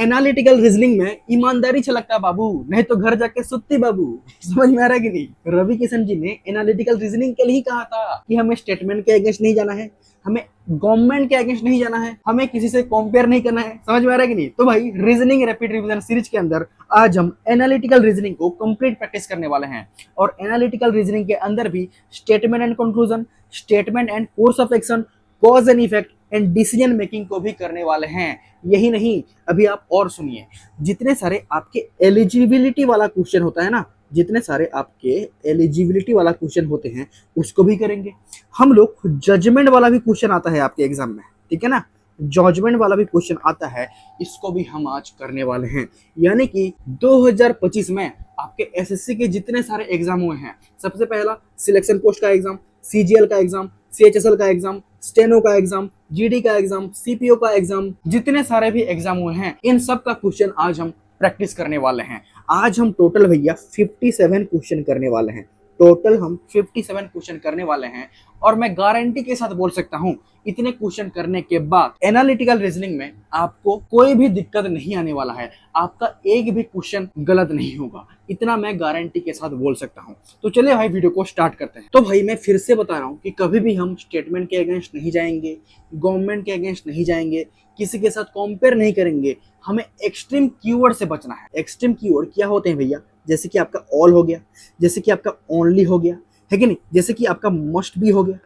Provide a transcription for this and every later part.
Analytical reasoning में ईमानदारी छलकता बाबू, नहीं तो घर जाके सुत्ती बाबू। समझ में आ रहा है कि नहीं? रवि किशन जी ने एनालिटिकल रीजनिंग के लिए ही कहा था कि हमें स्टेटमेंट के अगेंस्ट नहीं जाना है, हमें गवर्नमेंट के अगेंस्ट नहीं जाना है, हमें किसी से कंपेयर नहीं करना है। समझ में आ रहा है कि नहीं? तो भाई रीजनिंग रैपिड रिवीजन सीरीज के अंदर आज हम एनालिटिकल रीजनिंग को कंप्लीट प्रैक्टिस करने वाले हैं। और एनालिटिकल रीजनिंग के अंदर भी statement and conclusion, statement and course of action, cause and effect and decision making को भी करने वाले हैं। यही नहीं, अभी आप और सुनिए, जितने सारे आपके एलिजिबिलिटी वाला क्वेश्चन होता है ना, जितने सारे आपके एलिजिबिलिटी वाला क्वेश्चन होते हैं उसको भी करेंगे हम लोग। जजमेंट वाला भी क्वेश्चन आता है आपके एग्जाम में, ठीक है ना? जजमेंट वाला भी क्वेश्चन आता है, इसको भी हम आज करने वाले हैं। यानी कि 2025 में आपके एसएससी के जितने सारे एग्जाम हुए हैं, सबसे पहला सिलेक्शन पोस्ट का एग्जाम, सीजीएल का एग्जाम, सीएचएसएल का एग्जाम, स्टेनो का एग्जाम, जीडी का एग्जाम, सीपीओ का एग्जाम, जितने सारे भी एग्जाम हुए हैं इन सब का क्वेश्चन आज हम प्रैक्टिस करने वाले हैं। आज हम टोटल भैया 57 क्वेश्चन करने वाले हैं। टोटल हम 57 क्वेश्चन करने वाले हैं और मैं गारंटी के साथ बोल सकता हूं इतने क्वेश्चन करने के बाद एनालिटिकल रीजनिंग में आपको कोई भी दिक्कत नहीं आने वाला है, आपका एक भी क्वेश्चन गलत नहीं होगा, इतना मैं गारंटी के साथ बोल सकता हूं। तो चलिए भाई वीडियो को स्टार्ट करते हैं। तो भाई मैं फिर से बता रहा हूं कि कभी भी हम स्टेटमेंट के अगेंस्ट नहीं जाएंगे, गवर्नमेंट के अगेंस्ट नहीं जाएंगे, किसी के साथ कंपेयर नहीं करेंगे। हमें एक्सट्रीम कीवर्ड से बचना है। एक्सट्रीम कीवर्ड क्या होते हैं भैया? जैसे कि आपका ऑल हो गया, जैसे कि आपका ओनली हो गया, है कि नहीं? जैसे कि आपका मस्ट भी हो गया,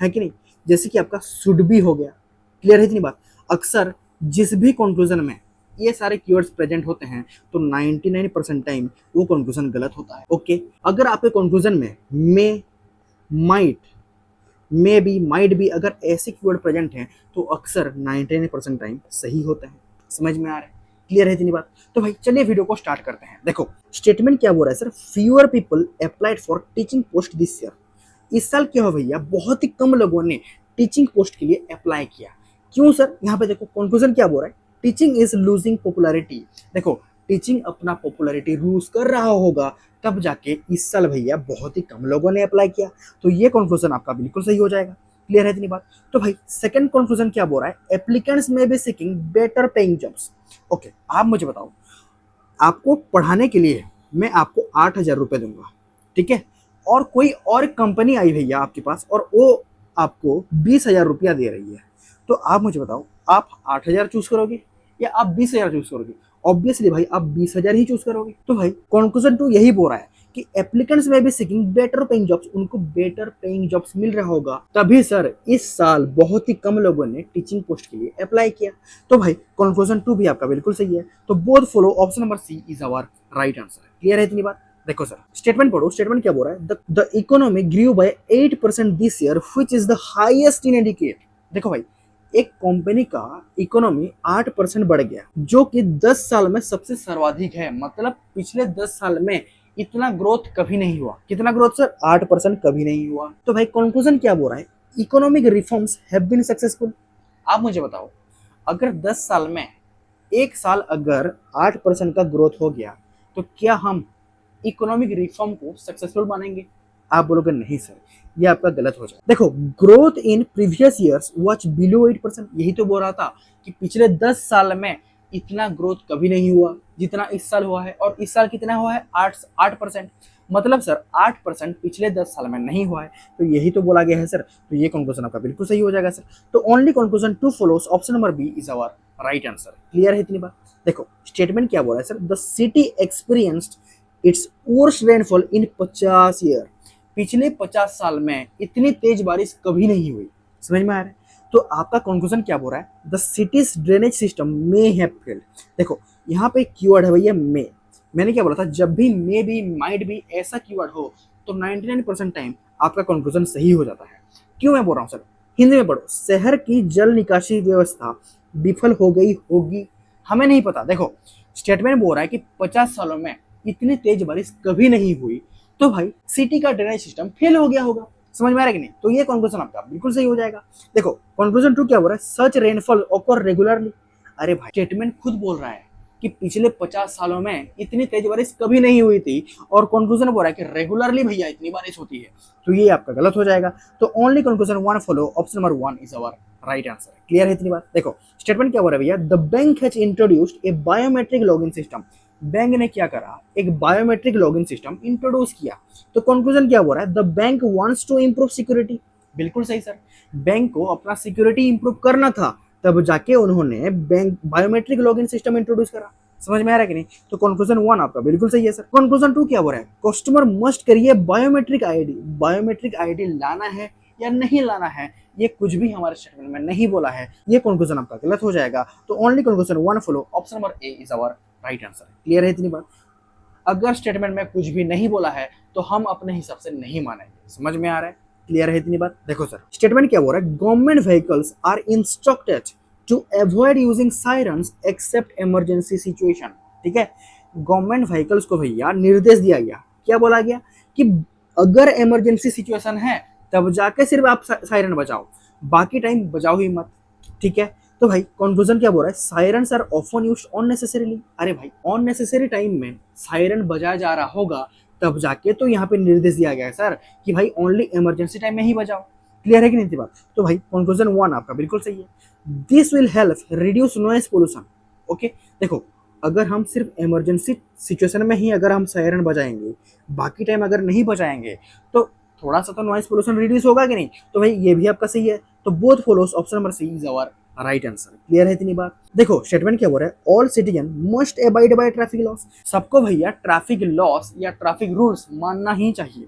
है कि नहीं? जैसे कि आपका शुड भी हो गया। क्लियर है इतनी बात? अक्सर जिस भी कंक्लूजन में ये सारे कीवर्ड्स प्रेजेंट होते हैं तो 99% टाइम वो कंक्लूजन गलत होता है। ओके, अगर आपके कंक्लूजन में may, might, may be, might be अगर ऐसे कीवर्ड प्रेजेंट हैं तो अक्सर 99% टाइम सही होते हैं। समझ में आ रहा है? क्लियर है इतनी बात? तो भाई चलिए वीडियो को स्टार्ट करते हैं। देखो स्टेटमेंट क्या बोल रहा है sir, fewer people applied for teaching post this year. इस साल क्या हो भैया, बहुत ही कम लोगों ने टीचिंग पोस्ट के लिए अप्लाई किया। क्यों सर? यहाँ पे देखो कंक्लूजन क्या बोल रहा है, टीचिंग इज लूजिंग पॉपुलैरिटी। देखो टीचिंग अपना पॉपुलैरिटी लूज कर रहा होगा, तब जाके इस साल भैया बहुत ही कम लोगों ने अप्लाई किया। तो ये कंक्लूजन आपका बिल्कुल सही हो जाएगा। क्लियर है इतनी बात? तो भाई सेकंड कंक्लूजन क्या बोल रहा है, एप्लीकेंट्स में be seeking better paying jobs. Okay, आप मुझे बताओ, आपको पढ़ाने के लिए मैं आपको 8,000 रुपये दूंगा, ठीक है? और कोई और कंपनी आई भैया आपके पास और वो आपको 20,000 रुपया दे रही है, तो आप मुझे बताओ आप 8,000 चूज करोगे या आप 20,000 चूज करोगे? ऑब्वियसली भाई आप 20,000 ही चूज करोगे। तो भाई कंक्लूजन 2 यही बोल रहा है कि एप्लीकेंट्स में भी सीकिंग बेटर पेइंग जॉब्स, उनको बेटर पेइंग जॉब्स मिल रहा होगा, तभी सर इस साल बहुत ही कम लोगों ने टीचिंग पोस्ट के लिए अप्लाई किया। तो भाई कंक्लूजन 2 भी आपका बिल्कुल सही है। तो both follow, option number C is our right answer. Clear है इतनी बात? देखो सर स्टेटमेंट पढ़ो, स्टेटमेंट क्या बोल रहा है, the economy grew by 8% this year which is the highest in indicate. देखो भाई एक कंपनी का इकोनॉमी 8% बढ़ गया, जो कि 10 साल में सबसे सर्वाधिक है। मतलब पिछले 10 साल में इतना ग्रोथ कभी नहीं हुआ। कितना ग्रोथ सर? 8% कभी नहीं हुआ। तो भाई कंक्लूजन क्या बोल रहा है, economic reforms have been successful. आप मुझे बताओ, अगर 10 साल में एक साल अगर 8% का ग्रोथ हो गया तो क्या हम इकोनॉमिक रिफॉर्म को सक्सेसफुल मानेंगे? आप बोलोगे नहीं सर, ये आपका गलत हो जाए। देखो growth in previous years was below 8%। यही तो बोल रहा था कि पिछले 10 साल में इतना ग्रोथ कभी नहीं हुआ जितना इस साल हुआ है। और इस साल कितना हुआ है? 8%। मतलब सर 8% पिछले 10 साल में नहीं हुआ है, तो यही तो बोला गया है सर। तो ये कंक्लूजन आपका बिल्कुल सही हो जाएगा सर। तो only conclusion 2 follows, option number B is our right answer. Clear है इतनी बात? देखो स्टेटमेंट क्या बोला है sir, the city experienced its worst rainfall in 50 year. पिछले 50 साल में इतनी तेज बारिश कभी नहीं हुई। समझ में आ रहा है? तो आपका कंक्लूजन क्या बोल रहा है, the cities drainage system may have failed. देखो यहाँ पे कीवर्ड है भैया मे। मैंने क्या बोला था, जब भी मे बी, माइट बी ऐसा कीवर्ड हो तो 99% टाइम आपका कंक्लूजन सही हो जाता है। क्यों मैं बोल रहा हूँ सर? हिंदी में पढ़ो, शहर की जल निकासी व्यवस्था विफल हो गई होगी। हमें नहीं पता। देखो स्टेटमेंट बोल रहा है कि 50 सालों में इतनी तेज बारिश कभी नहीं हुई, तो भाई सिटी का ड्रेनेज सिस्टम फेल हो गया होगा। समझ में आ रहा है कि नहीं? तो ये कंक्लूजन आपका बिल्कुल सही हो जाएगा। देखो कंक्लूजन 2 क्या बोल रहा है, सच रेनफॉल ऑकर रेगुलरली। अरे भाई स्टेटमेंट खुद बोल रहा है कि पिछले 50 सालों में इतनी तेज बारिश कभी नहीं हुई थी, और कंक्लूजन बोल रहा है कि रेगुलरली भैया इतनी बारिश होती है, तो ये आपका गलत हो जाएगा। तो only conclusion one follow, option number 1 is our right answer. Clear है इतनी बात? देखो स्टेटमेंट क्या बोल रहा है भैया, the bank has introduced A biometric login system. Bank ने क्या करा, एक बायोमेट्रिक लॉगिन सिस्टम इंट्रोड्यूस किया। तो कंक्लूजन क्या बोल रहा है, the bank wants to improve security. बिल्कुल सही सर, बैंक को अपना सिक्योरिटी इंप्रूव करना था, तब जाके उन्होंने bank biometric login system introduce करा। समझ में आ रहा है कि नहीं? तो कंक्लूजन 1 आपका बिल्कुल सही है सर। कंक्लूजन 2 क्या बोल रहा है, कस्टमर मस्ट करिए बायोमेट्रिक आईडी। बायोमेट्रिक आईडी लाना है या नहीं लाना है, ये कुछ भी हमारे स्टेटमेंट में नहीं बोला है, ये कंक्लूजन आपका गलत हो जाएगा। तो only conclusion 1 follow, option number A is our right answer. Clear है इतनी बात? अगर स्टेटमेंट में कुछ भी नहीं बोला है तो हम अपने हिसाब से नहीं मानेंगे। समझ में आ रहा है? क्लियर है इतनी बात? देखो सर स्टेटमेंट क्या बोल रहा है, government vehicles are instructed to avoid using sirens except emergency situation. ठीक है, गवर्नमेंट व्हीकल्स को भैया निर्देश दिया गया, क्या बोला गया कि अगर इमरजेंसी सिचुएशन है तब जाके सिर्फ आप सायरन बजाओ, बाकी टाइम बजाओ ही मत। ठीक है, तो भाई कंक्लूजन क्या बोल रहा है, sirens are often used unnecessarily. अरे भाई अननेसेसरी टाइम में सायरन बजाया जा रहा होगा तब जाके तो यहाँ पे निर्देश दिया गया है सर कि भाई ओनली इमरजेंसी टाइम में ही बजाओ। क्लियर है कि नहीं बात? तो भाई कंक्लूजन 1 आपका बिल्कुल सही है। This will help reduce noise pollution. Okay, देखो अगर हम सिर्फ इमरजेंसी सिचुएशन में ही अगर हम सायरन बजाएंगे, बाकी टाइम अगर नहीं बजाएंगे, तो थोड़ा सा तो नॉइज पोल्यूशन रिड्यूस होगा कि नहीं? तो भाई ये भी आपका सही है। तो both follows, option number C is our right answer. Clear है इतनी बात? देखो स्टेटमेंट क्या बोल रहा है, all citizen must abide by traffic laws. सबको भैया ट्रैफिक लॉस या ट्रैफिक रूल्स मानना ही चाहिए।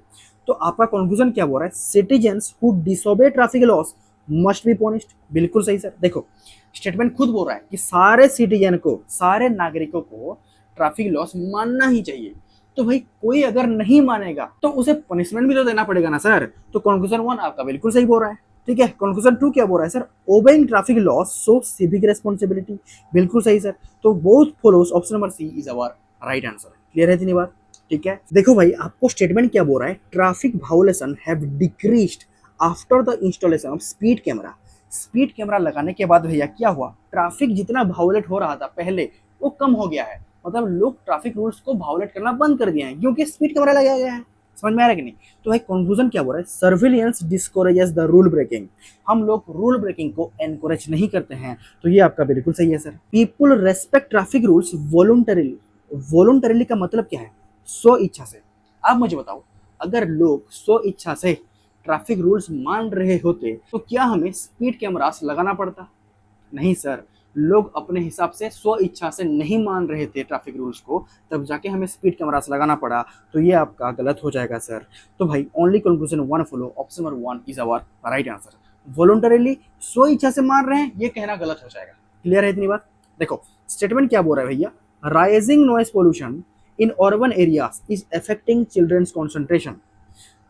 तो आपका कंक्लूजन क्या बोल रहा है, citizens who disobey traffic loss must be punished. बिल्कुल सही सर। देखो स्टेटमेंट खुद बोल रहा है कि सारे सिटीजन को, सारे नागरिकों को ट्रैफिक लॉस मानना ही चाहिए। तो भाई कोई अगर नहीं मानेगा तो उसे पनिशमेंट भी तो देना पड़ेगा ना सर। तो कंक्लूजन 1 आपका बिल्कुल सही बोल रहा है। ठीक है, कंक्लूजन 2 क्या बोल रहा है sir, obeying traffic laws shows civic responsibility. बिल्कुल सही सर। तो both follows, option number C is our right answer. Clear है इतनी बात? ठीक है, देखो भाई आपको स्टेटमेंट क्या बोल रहा है, traffic violation have decreased after the installation of speed camera. Speed camera लगाने के बाद भैया क्या हुआ, ट्रैफिक जितना वायोलेट हो रहा था पहले वो कम हो गया है। मतलब लोग ट्रैफिक रूल्स को वायोलेट करना बंद कर दिए हैं क्योंकि स्पीड कैमरा लगाया गया है। समझ में आ रहा है कि नहीं? तो भाई कंक्लूजन क्या बोल रहा है, surveillance discourages the rule breaking. हम लोग रूल ब्रेकिंग को एनकरेज नहीं करते हैं। तो ये आपका बिल्कुल सही है sir. People respect traffic rules voluntarily. Voluntarily का मतलब क्या है, स्व इच्छा से। आप मुझे बताओ, अगर लोग स्व इच्छा से ट्रैफिक रूल्स मान रहे होते तो क्या हमें स्पीड कैमरास लगाना पड़ता? नहीं सर, लोग अपने हिसाब से स्व इच्छा से नहीं मान रहे थे ट्रैफिक रूल्स को, तब जाके हमें स्पीड कैमरास लगाना पड़ा। तो ये आपका गलत हो जाएगा सर। तो भाई only conclusion 1 follow, option number 1 is our right answer. Voluntarily स्व इच्छा से मान रहे हैं, ये कहना गलत हो जाएगा। क्लियर है इतनी बात? देखो स्टेटमेंट क्या बोल रहा है भैया, rising noise pollution in urban areas is affecting children's concentration.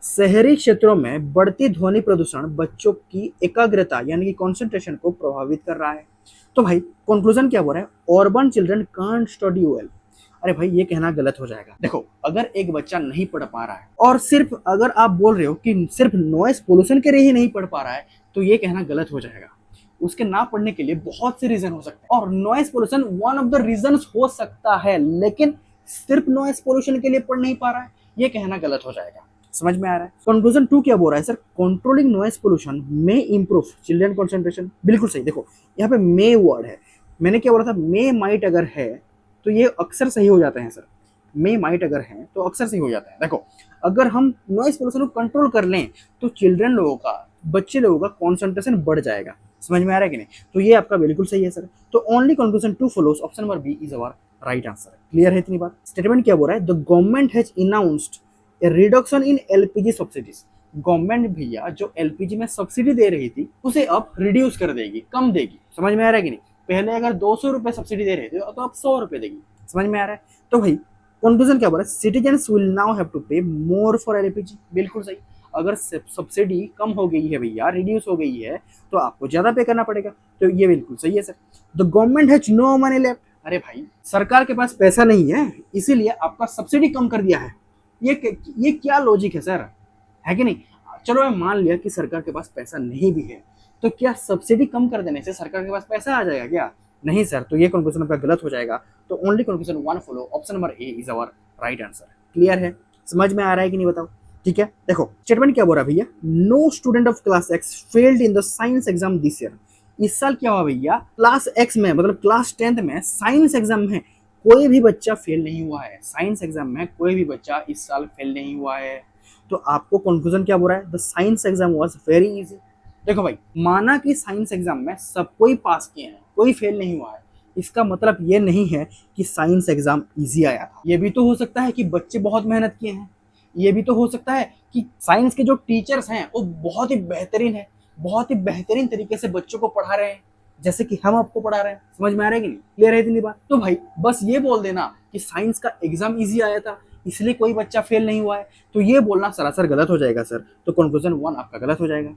शहरी क्षेत्रों में बढ़ती ध्वनि प्रदूषण बच्चों की एकाग्रता यानी कि कॉन्सेंट्रेशन को प्रभावित कर रहा है। तो भाई कंक्लूजन क्या बोल रहा है, urban children can't study well. अरे भाई ये कहना गलत हो जाएगा। देखो अगर एक बच्चा नहीं पढ़ पा रहा है और सिर्फ अगर आप बोल रहे हो कि सिर्फ नॉइस पोल्यूशन के लिए ही नहीं पढ़ पा रहा है, तो ये कहना गलत हो जाएगा। उसके ना पढ़ने के लिए बहुत से रीजन हो सकते हैं और noise pollution one of the reason हो सकता है, लेकिन सिर्फ नॉइस पोल्यूशन के लिए पढ़ नहीं पा रहा है, ये कहना गलत हो जाएगा। समझ में आ रहा है? कंक्लूजन 2 क्या बोल रहा है सर, कंट्रोलिंग नॉइस पोल्यूशन में इंप्रूव चिल्ड्रन कंसंट्रेशन। बिल्कुल सही। देखो यहाँ पे मे वर्ड है, मैंने क्या बोला था, मे माइट अगर है तो ये अक्सर सही हो जाते हैं सर। मे माइट अगर है तो अक्सर सही हो जाते हैं। देखो अगर हम नॉइस पोल्यूशन को कंट्रोल कर लें तो चिल्ड्रन लोगों का, बच्चे लोगों का कॉन्सेंट्रेशन बढ़ जाएगा। समझ में आ रहा है कि नहीं? तो ये आपका बिल्कुल सही है सर। तो only conclusion 2 follows, option number B is our right answer. Clear है इतनी बात? स्टेटमेंट क्या बोल रहा है, the government has announced a reduction in LPG subsidies. Government भैया जो एलपीजी में सब्सिडी दे रही थी उसे अब रिड्यूस कर देगी, कम देगी। समझ में आ रहा है कि नहीं? पहले अगर 200 रुपए सब्सिडी दे रहे थे तो अब 100 रुपए देगी। समझ में आ रहा है? तो भाई कंक्लूजन क्या बोल रहा है, citizens will now have to pay more for LPG. बिल्कुल सही। अगर सब्सिडी कम हो गई है भैया, रिड्यूस हो गई है, तो आपको ज्यादा पे करना पड़ेगा। तो ये बिल्कुल सही है sir. The government has no money left. अरे भाई सरकार के पास पैसा नहीं है इसीलिए आपका सब्सिडी कम कर दिया है। ये क्या लॉजिक है सर, है कि नहीं? चलो मैं मान लिया कि सरकार के पास पैसा नहीं भी है, तो क्या सब्सिडी कम कर देने से सरकार के पास पैसा आ जाएगा क्या? नहीं सर, तो ये कंक्लूजन आपका गलत हो जाएगा। तो only conclusion one follow, option number A is our right answer. Clear है, समझ में आ रहा है कि नहीं बताओ। ठीक है, देखो स्टेटमेंट क्या बोल रहा है भैया, no student of class X failed in the science exam this year. इस साल क्या हुआ भैया, क्लास एक्स में मतलब क्लास 10th में साइंस एग्जाम में कोई भी बच्चा फेल नहीं हुआ है। साइंस एग्जाम में कोई भी बच्चा इस साल फेल नहीं हुआ है। तो आपको कंक्लूजन क्या बोल रहा है, the science exam was very easy. देखो भाई, माना कि साइंस एग्जाम में सब कोई पास किए हैं, कोई फेल नहीं हुआ है, इसका मतलब ये नहीं है कि साइंस एग्जाम इजी आया था। ये भी तो हो सकता है कि बच्चे बहुत मेहनत किए हैं। ये भी तो हो सकता है कि साइंस के जो टीचर्स हैं वो बहुत ही बेहतरीन है, बहुत ही बेहतरीन तरीके से बच्चों को पढ़ा रहे हैं, जैसे कि हम आपको पढ़ा रहे हैं। समझ में आ रहा है कि नहीं, क्लियर है इतनी बात। तो भाई बस ये बोल देना कि साइंस का एग्जाम इजी आया था इसलिए कोई बच्चा फेल नहीं हुआ है, तो ये बोलना सरासर गलत हो जाएगा सर। तो कंक्लूजन वन आपका गलत हो जाएगा।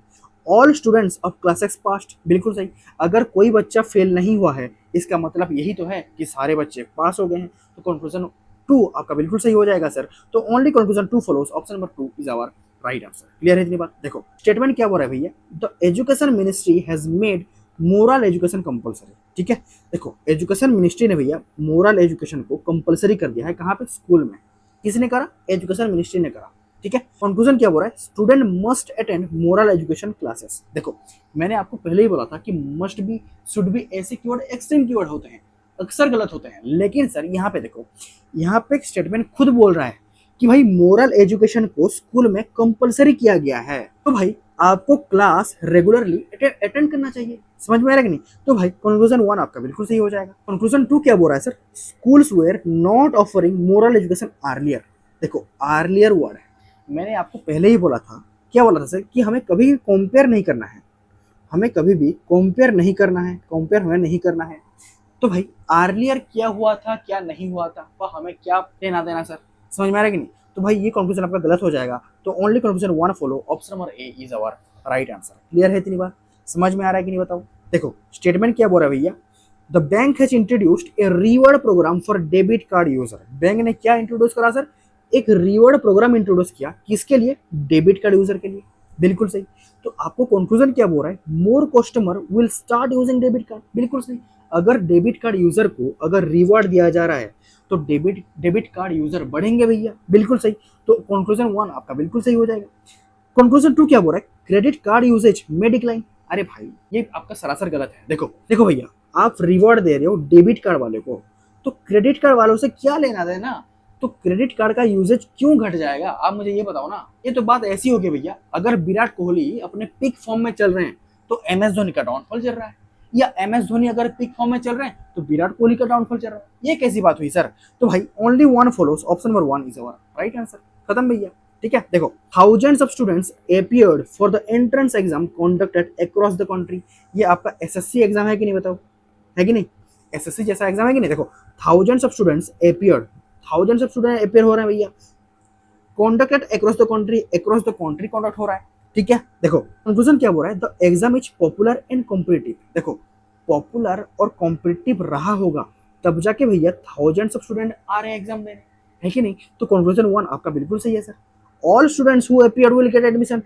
All students of class x past, बिल्कुल सही। अगर कोई बच्चा फेल नहीं हुआ है इसका मतलब यही तो है कि सारे बच्चे पास हो गए हैं। तो कंक्लूजन टू आपका बिल्कुल सही हो जाएगा सर। तो only conclusion two follows, option number two is our right answer. Clear है इतनी बात। देखो स्टेटमेंट क्या बोल रहा है भैया, the education ministry has made moral education compulsory. ठीक है, देखो एजुकेशन मिनिस्ट्री ने भैया मोरल एजुकेशन को कंपलसरी कर दिया है। कहाँ पे, स्कूल में। किसने करा, एजुकेशन मिनिस्ट्री ने करा। ठीक है, कंक्लूजन क्या बोल रहा है, student must attend moral education classes. देखो मैंने आपको पहले ही बोला था कि मस्ट भी, शुड भी ऐसे कीवर्ड एक्सट्रीम कीवर्ड होते हैं, अक्सर गलत होते हैं। लेकिन सर यहाँ पे देखो, यहाँ पे एक स्टेटमेंट खुद बोल रहा है कि भाई मोरल एजुकेशन को स्कूल में कंपलसरी किया गया है, तो भाई आपको क्लास रेगुलरली अटेंड करना चाहिए। समझ में आ रहा है कि नहीं। तो भाई कंक्लूजन वन आपका बिल्कुल सही हो जाएगा। कंक्लूजन टू क्या बोल रहा है sir, schools were not offering moral education earlier. देखो अर्लियर वर्ड है, मैंने आपको पहले ही बोला था, क्या बोला था सर, कि हमें कभी कंपेयर नहीं करना है, हमें कभी भी कंपेयर नहीं करना है, कंपेयर हमें नहीं करना है। तो भाई अर्लियर क्या हुआ था क्या नहीं हुआ था वह हमें क्या लेना देना सर। समझ में आ रहा है कि नहीं। तो भाई ये कंक्लूजन आपका गलत हो जाएगा। तो only conclusion one follow, option number A is our right answer. Clear है इतनी बात, समझ में आ रहा है कि नहीं बताओ। देखो स्टेटमेंट क्या बोल रहा है भैया, the bank has introduced a reward programme for debit card user. Bank ने क्या इंट्रोड्यूस करा सर, एक रिवॉर्ड प्रोग्राम इंट्रोड्यूस किया, किसके लिए, डेबिट कार्ड यूजर के लिए। बिल्कुल सही। तो आपको कंक्लूजन क्या बोल रहा है, मोर customer will start using debit card. बिल्कुल सही। अगर डेबिट कार्ड यूजर को अगर रिवॉर्ड दिया जा रहा है तो डेबिट कार्ड यूजर बढ़ेंगे भैया। बिल्कुल सही। तो कंक्लूजन वन आपका बिल्कुल सही हो जाएगा। कंक्लूजन टू क्या बोल रहा है, क्रेडिट कार्ड यूसेज में डिक्लाइन। अरे भाई ये आपका सरासर गलत है। देखो देखो भैया, आप रिवॉर्ड दे रहे हो डेबिट कार्ड वाले को, तो क्रेडिट कार्ड वालों से क्या लेना देना, तो क्रेडिट कार्ड का यूजेज क्यों घट जाएगा, आप मुझे ये बताओ ना। ये तो बात ऐसी होगी भैया, अगर विराट कोहली अपने पिक फॉर्म में चल रहे हैं तो एम एस धोनी का डाउनफॉल चल रहा है, या एम एस धोनी अगर पिक फॉर्म में चल रहे हैं तो विराट कोहली का डाउनफॉल चल रहा है। ये कैसी बात हुई सर। तो भाई only one follows, option number one is our right answer. खत्म भैया। ठीक है, देखो thousands of students appeared for the entrance exam conducted across the country. ये आपका एसएससी एग्जाम है कि नहीं बताओ, है कि नहीं, एसएससी जैसा एग्जाम है कि नहीं। देखो thousands of students appeared, thousands of student appear हो रहे हैं भैया, conducted across the country conduct हो रहा है। ठीक है, देखो कंक्लूजन क्या बोल रहा है, the exam is popular and competitive. देखो पॉपुलर और कॉम्पिटिटिव रहा होगा तब जाके भैया थाउजेंड्स ऑफ स्टूडेंट आ रहे हैं एग्जाम देने, है कि नहीं। तो कंक्लूजन वन आपका बिल्कुल सही है sir. All students who appear will get admission.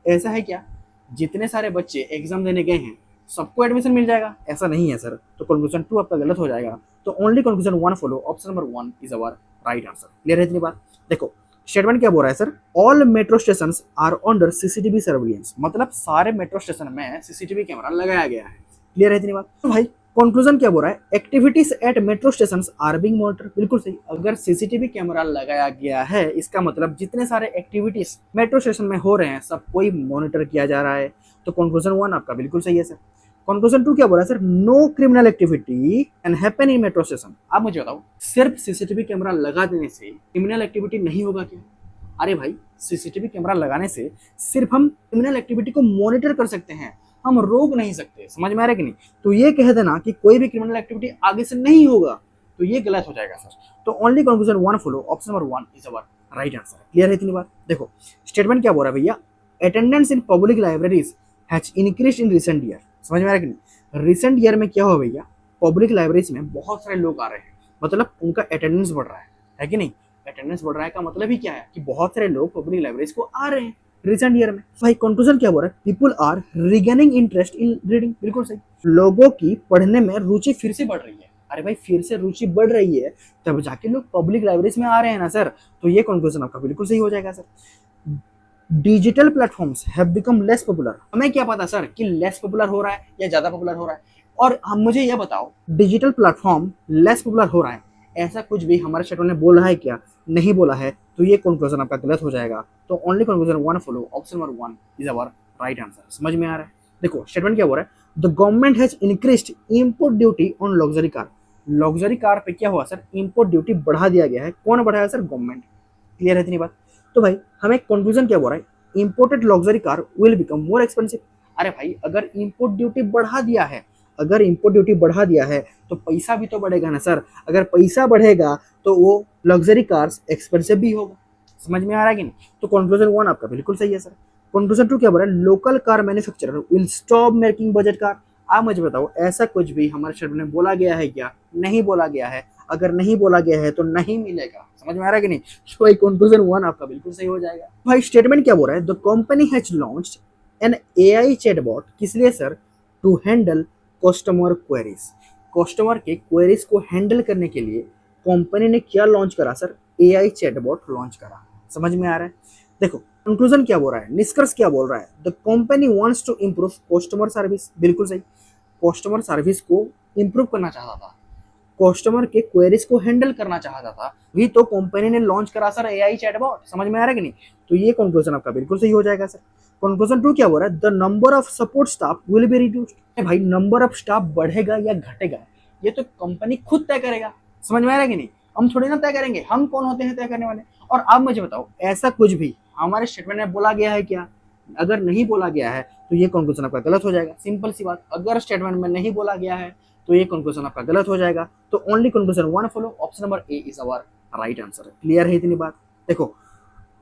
ऐसा है क्या, जितने सारे बच्चे एग्जाम देने गए हैं सबको एडमिशन मिल जाएगा, ऐसा नहीं है सर। तो कंक्लूजन टू आपका गलत हो जाएगा। तो only conclusion one follow, option number one is our right answer. Clear है इतनी बात। देखो स्टेटमेंट क्या बोल रहा है sir, all metro station are under CCTV surveillance. मतलब सारे मेट्रो स्टेशन में सीसीटीवी कैमरा लगाया गया है। क्लियर है इतनी बात। तो भाई कंक्लूजन क्या बोल रहा है, activities at metro station are being monitor. बिल्कुल सही। अगर सीसीटीवी कैमरा लगाया गया है इसका मतलब जितने सारे एक्टिविटीज मेट्रो स्टेशन में हो रहे हैं सब कोई मॉनिटर किया जा रहा है। तो कंक्लूजन वन आपका बिल्कुल सही है सर। कंक्लूजन टू क्या बोला sir, no criminal activity can happen in metro station. आप मुझे बताओ, सिर्फ सीसीटीवी कैमरा लगा देने से क्रिमिनल एक्टिविटी नहीं होगा क्या। अरे भाई सीसीटीवी कैमरा लगाने से सिर्फ हम क्रिमिनल एक्टिविटी को मॉनिटर कर सकते हैं, हम रोक नहीं सकते। समझ में आ रहा है कि नहीं। तो ये कह देना कि कोई भी क्रिमिनल एक्टिविटी आगे से नहीं होगा तो ये गलत हो जाएगा सर। तो only conclusion one follow, option number one is our right answer. Clear है इतनी बात। देखो स्टेटमेंट क्या बोल रहा है भैया, attendance in public libraries has increased in recent year. समझ में आ रहा है कि नहीं। रिसेंट ईयर में क्या हुआ भैया, पब्लिक लाइब्रेरीज में बहुत सारे लोग आ रहे हैं, मतलब उनका अटेंडेंस बढ़ रहा है कि नहीं। अटेंडेंस बढ़ रहा है का मतलब ही क्या है कि बहुत सारे लोग पब्लिक लाइब्रेरीज को आ रहे हैं, रिसेंट ईयर में। भाई कंक्लूजन क्या बोल रहा है, people are regaining interest in reading, बिल्कुल सही, लोगों की पढ़ने में रुचि फिर से बढ़ रही है। अरे भाई फिर से रुचि बढ़ रही है तब जाके लोग पब्लिक लाइब्रेरीज में आ रहे हैं ना सर, तो ये कंक्लूजन आपका बिल्कुल सही हो जाएगा sir. Digital platforms have become less popular, हमें क्या पता सर कि लेस पॉपुलर हो रहा है या ज्यादा पॉपुलर हो रहा है, और हम मुझे ये बताओ डिजिटल प्लेटफॉर्म लेस पॉपुलर हो रहा है, ऐसा कुछ भी हमारे शेड्यूल ने बोला है क्या, नहीं बोला है, तो ये कंक्लूजन आपका गलत हो जाएगा। तो only conclusion one follow, option number 1 is our right answer. समझ में आ रहा है? देखो स्टेटमेंट क्या बोल रहा है, the government has increased import duty on luxury car, luxury car पे क्या हुआ सर, इंपोर्ट ड्यूटी बढ़ा दिया गया है। कौन बढ़ाया सर, गवर्नमेंट। क्लियर है इतनी बात? तो भाई हमें कंक्लूजन क्या बोल रहा है, imported luxury car will become more expensive. अरे भाई अगर इंपोर्ट ड्यूटी बढ़ा दिया है, अगर इंपोर्ट ड्यूटी बढ़ा दिया है तो पैसा भी तो बढ़ेगा ना सर, अगर पैसा बढ़ेगा तो वो लग्जरी कार्स एक्सपेंसिव भी होगा। समझ में आ रहा है कि नहीं? तो कंक्लूजन 1 आपका बिल्कुल सही है सर। कंक्लूजन 2 क्या बोल रहा है, local car manufacturer will stop making budget car. आप मुझे बताओ ऐसा कुछ भी हमारे शेड्यूल में बोला गया है क्या, नहीं बोला गया है? अगर नहीं बोला गया है तो नहीं मिलेगा। समझ में आ रहा है कि नहीं? तो कंक्लूजन 1 आपका बिल्कुल सही हो जाएगा। भाई स्टेटमेंट क्या बोल रहा है, the company has launched an AI chatbot, किस लिए sir, to handle customer queries. Customer के क्वेरीज को हैंडल करने के लिए कंपनी ने क्या लॉन्च करा सर, एआई चैटबॉट लॉन्च करा। समझ में आ रहा है? देखो कंक्लूजन क्या बोल रहा है, निष्कर्ष क्या बोल रहा है, the company wants to improve customer service, बिल्कुल सही, कस्टमर सर्विस को इंप्रूव करना चाहता था, कस्टमर के क्वेरीज को हैंडल करना चाहता था, भी तो कंपनी ने लॉन्च करा सर एआई चैटबॉट। समझ में आ रहा है कि नहीं? तो ये कंक्लूजन आपका बिल्कुल सही हो जाएगा सर। कंक्लूजन 2 क्या बोल रहा है, the number of support staff will be reduced. भाई नंबर ऑफ स्टाफ बढ़ेगा या घटेगा ये तो कंपनी खुद तय करेगा। समझ में आ रहा है कि नहीं? हम थोड़ी ना तय करेंगे, हम कौन होते हैं तय करने वाले। और आप मुझे बताओ ऐसा कुछ भी हमारे स्टेटमेंट में बोला गया है क्या? अगर नहीं बोला गया है तो ये कंक्लूजन आपका गलत हो जाएगा। सिंपल सी बात, अगर स्टेटमेंट में नहीं बोला गया है तो ये कंक्लूजन आपका गलत हो जाएगा। तो only conclusion 1 follow, option number A is our right answer. Clear है इतनी बात? देखो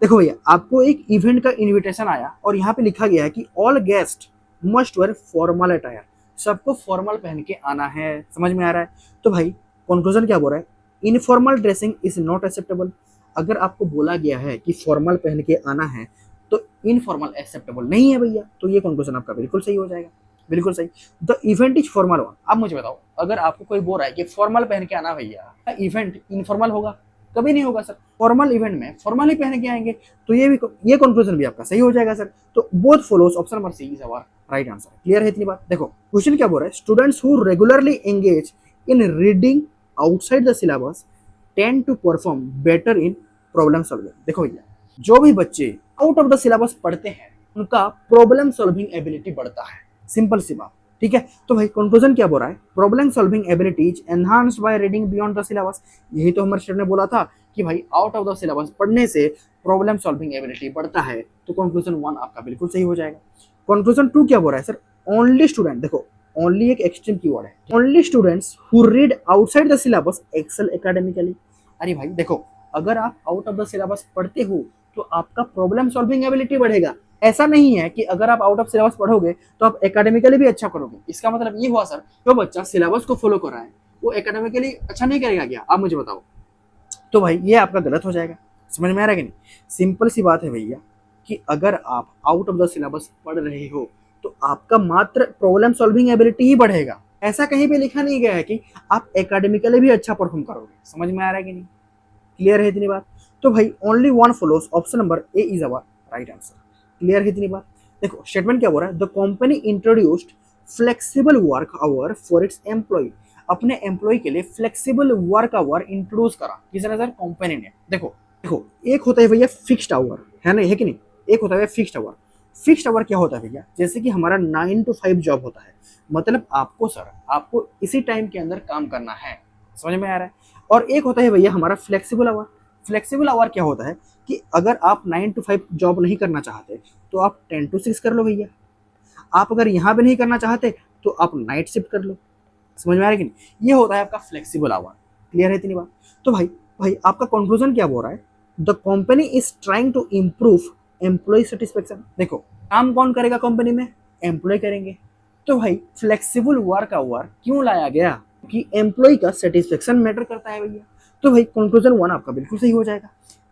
देखो भैया आपको एक इवेंट का इनविटेशन आया और यहाँ पे लिखा गया है कि all guest must where formal attire, सबको फॉर्मल पहन के आना है। समझ में आ रहा है? तो भाई कंक्लूजन क्या बोल रहा है, informal dressing is not acceptable. अगर आपको बोला गया है कि फॉर्मल पहन के आना है तो इनफॉर्मल एक्सेप्टेबल नहीं है भैया, तो ये कंक्लूजन आपका बिल्कुल सही हो जाएगा। बिल्कुल सही, the event is formal one. अब मुझे बताओ अगर आपको कोई बोल रहा है कि फॉर्मल पहन के आना भैया, इवेंट इनफॉर्मल होगा? कभी नहीं होगा सर। फॉर्मल इवेंट में फॉर्मल ही पहन के आएंगे, तो ये कंक्लूजन भी आपका सही हो जाएगा सर। तो both follows, option number C is our right answer. Clear है इतनी बात? देखो क्वेश्चन क्या बोल रहा है, students who regularly engage in reading outside the syllabus tend to perform better in problem solving. देखो भैया जो भी बच्चे आउट ऑफ द सिलेबस पढ़ते हैं उनका प्रॉब्लम सॉल्विंग एबिलिटी बढ़ता है। सिंपल सी बात, ठीक है? तो भाई कंक्लूजन क्या बोल रहा है, problem solving abilities enhanced by reading beyond the syllabus. यही तो हमारे सर ने बोला था कि भाई आउट ऑफ द सिलेबस पढ़ने से प्रॉब्लम सॉल्विंग एबिलिटी बढ़ता है। तो कंक्लूजन 1 आपका बिल्कुल सही हो जाएगा। कंक्लूजन 2 क्या बोल रहा है सर, ओनली स्टूडेंट, देखो ओनली एक एक्सट्रीम कीवर्ड है, only students who read outside the syllabus excel academically. अरे भाई देखो अगर आप आउट ऑफ द सिलेबस पढ़ते हो तो आपका प्रॉब्लम सॉल्विंग एबिलिटी बढ़ेगा। ऐसा नहीं है कि अगर आप आउट ऑफ सिलेबस पढ़ोगे तो आप एकेडमिकली भी अच्छा करोगे। इसका मतलब ये हुआ सर जो बच्चा सिलेबस को फॉलो कर रहा है वो एकेडमिकली अच्छा नहीं करेगा क्या? आप मुझे बताओ। तो भाई ये आपका गलत हो जाएगा। समझ में आ रहा है कि नहीं? सिंपल सी बात है भैया कि अगर आप आउट ऑफ द सिलेबस पढ़ रहे हो तो आपका मात्र प्रॉब्लम सॉल्विंग एबिलिटी ही बढ़ेगा। ऐसा कहीं पे लिखा नहीं गया है कि आप एकेडमिकली भी अच्छा परफॉर्म करोगे। समझ में आ रहा है कि नहीं? क्लियर है इतनी बात? तो भाई only 1 follows, option number A is our right answer. Clear है इतनी बात? देखो स्टेटमेंट क्या बोल रहा है, the company introduced flexible work hour for its employee. अपने एम्प्लॉय के लिए फ्लेक्सिबल वर्क आवर इंट्रोड्यूस करा किसने सर, कंपनी ने। देखो देखो एक होता है भैया फिक्स्ड आवर, है ना, है कि नहीं? एक होता है फिक्स्ड आवर। फिक्स्ड आवर क्या होता है भैया, जैसे कि हमारा 9 to 5 जॉब होता है, मतलब आपको सर आपको इसी टाइम के अंदर काम करना है। समझ में आ रहा है? और एक होता है भैया हमारा फ्लेक्सिबल आवर। फ्लेक्सिबल आवर क्या होता है कि अगर आप 9 to 5 जॉब नहीं करना चाहते तो आप 10 to 6 कर लो भैया। आप अगर यहाँ पे नहीं करना चाहते तो आप नाइट शिफ्ट कर लो। समझ में आ रहा है कि नहीं? ये होता है आपका फ्लेक्सिबल आवर। क्लियर है इतनी बात? तो भाई आपका कंक्लूजन क्या बोल रहा है, the company is trying to improve employee satisfaction. देखो काम कौन करेगा कंपनी में, एम्प्लॉय करेंगे। तो भाई फ्लेक्सिबल वर्क आवर क्यों लाया गया कि एम्प्लॉय का सेटिस्फेक्शन मैटर करता है भैया। तो भाई कंक्लूजन 1 आपका बिल्कुल सही हो जाएगा।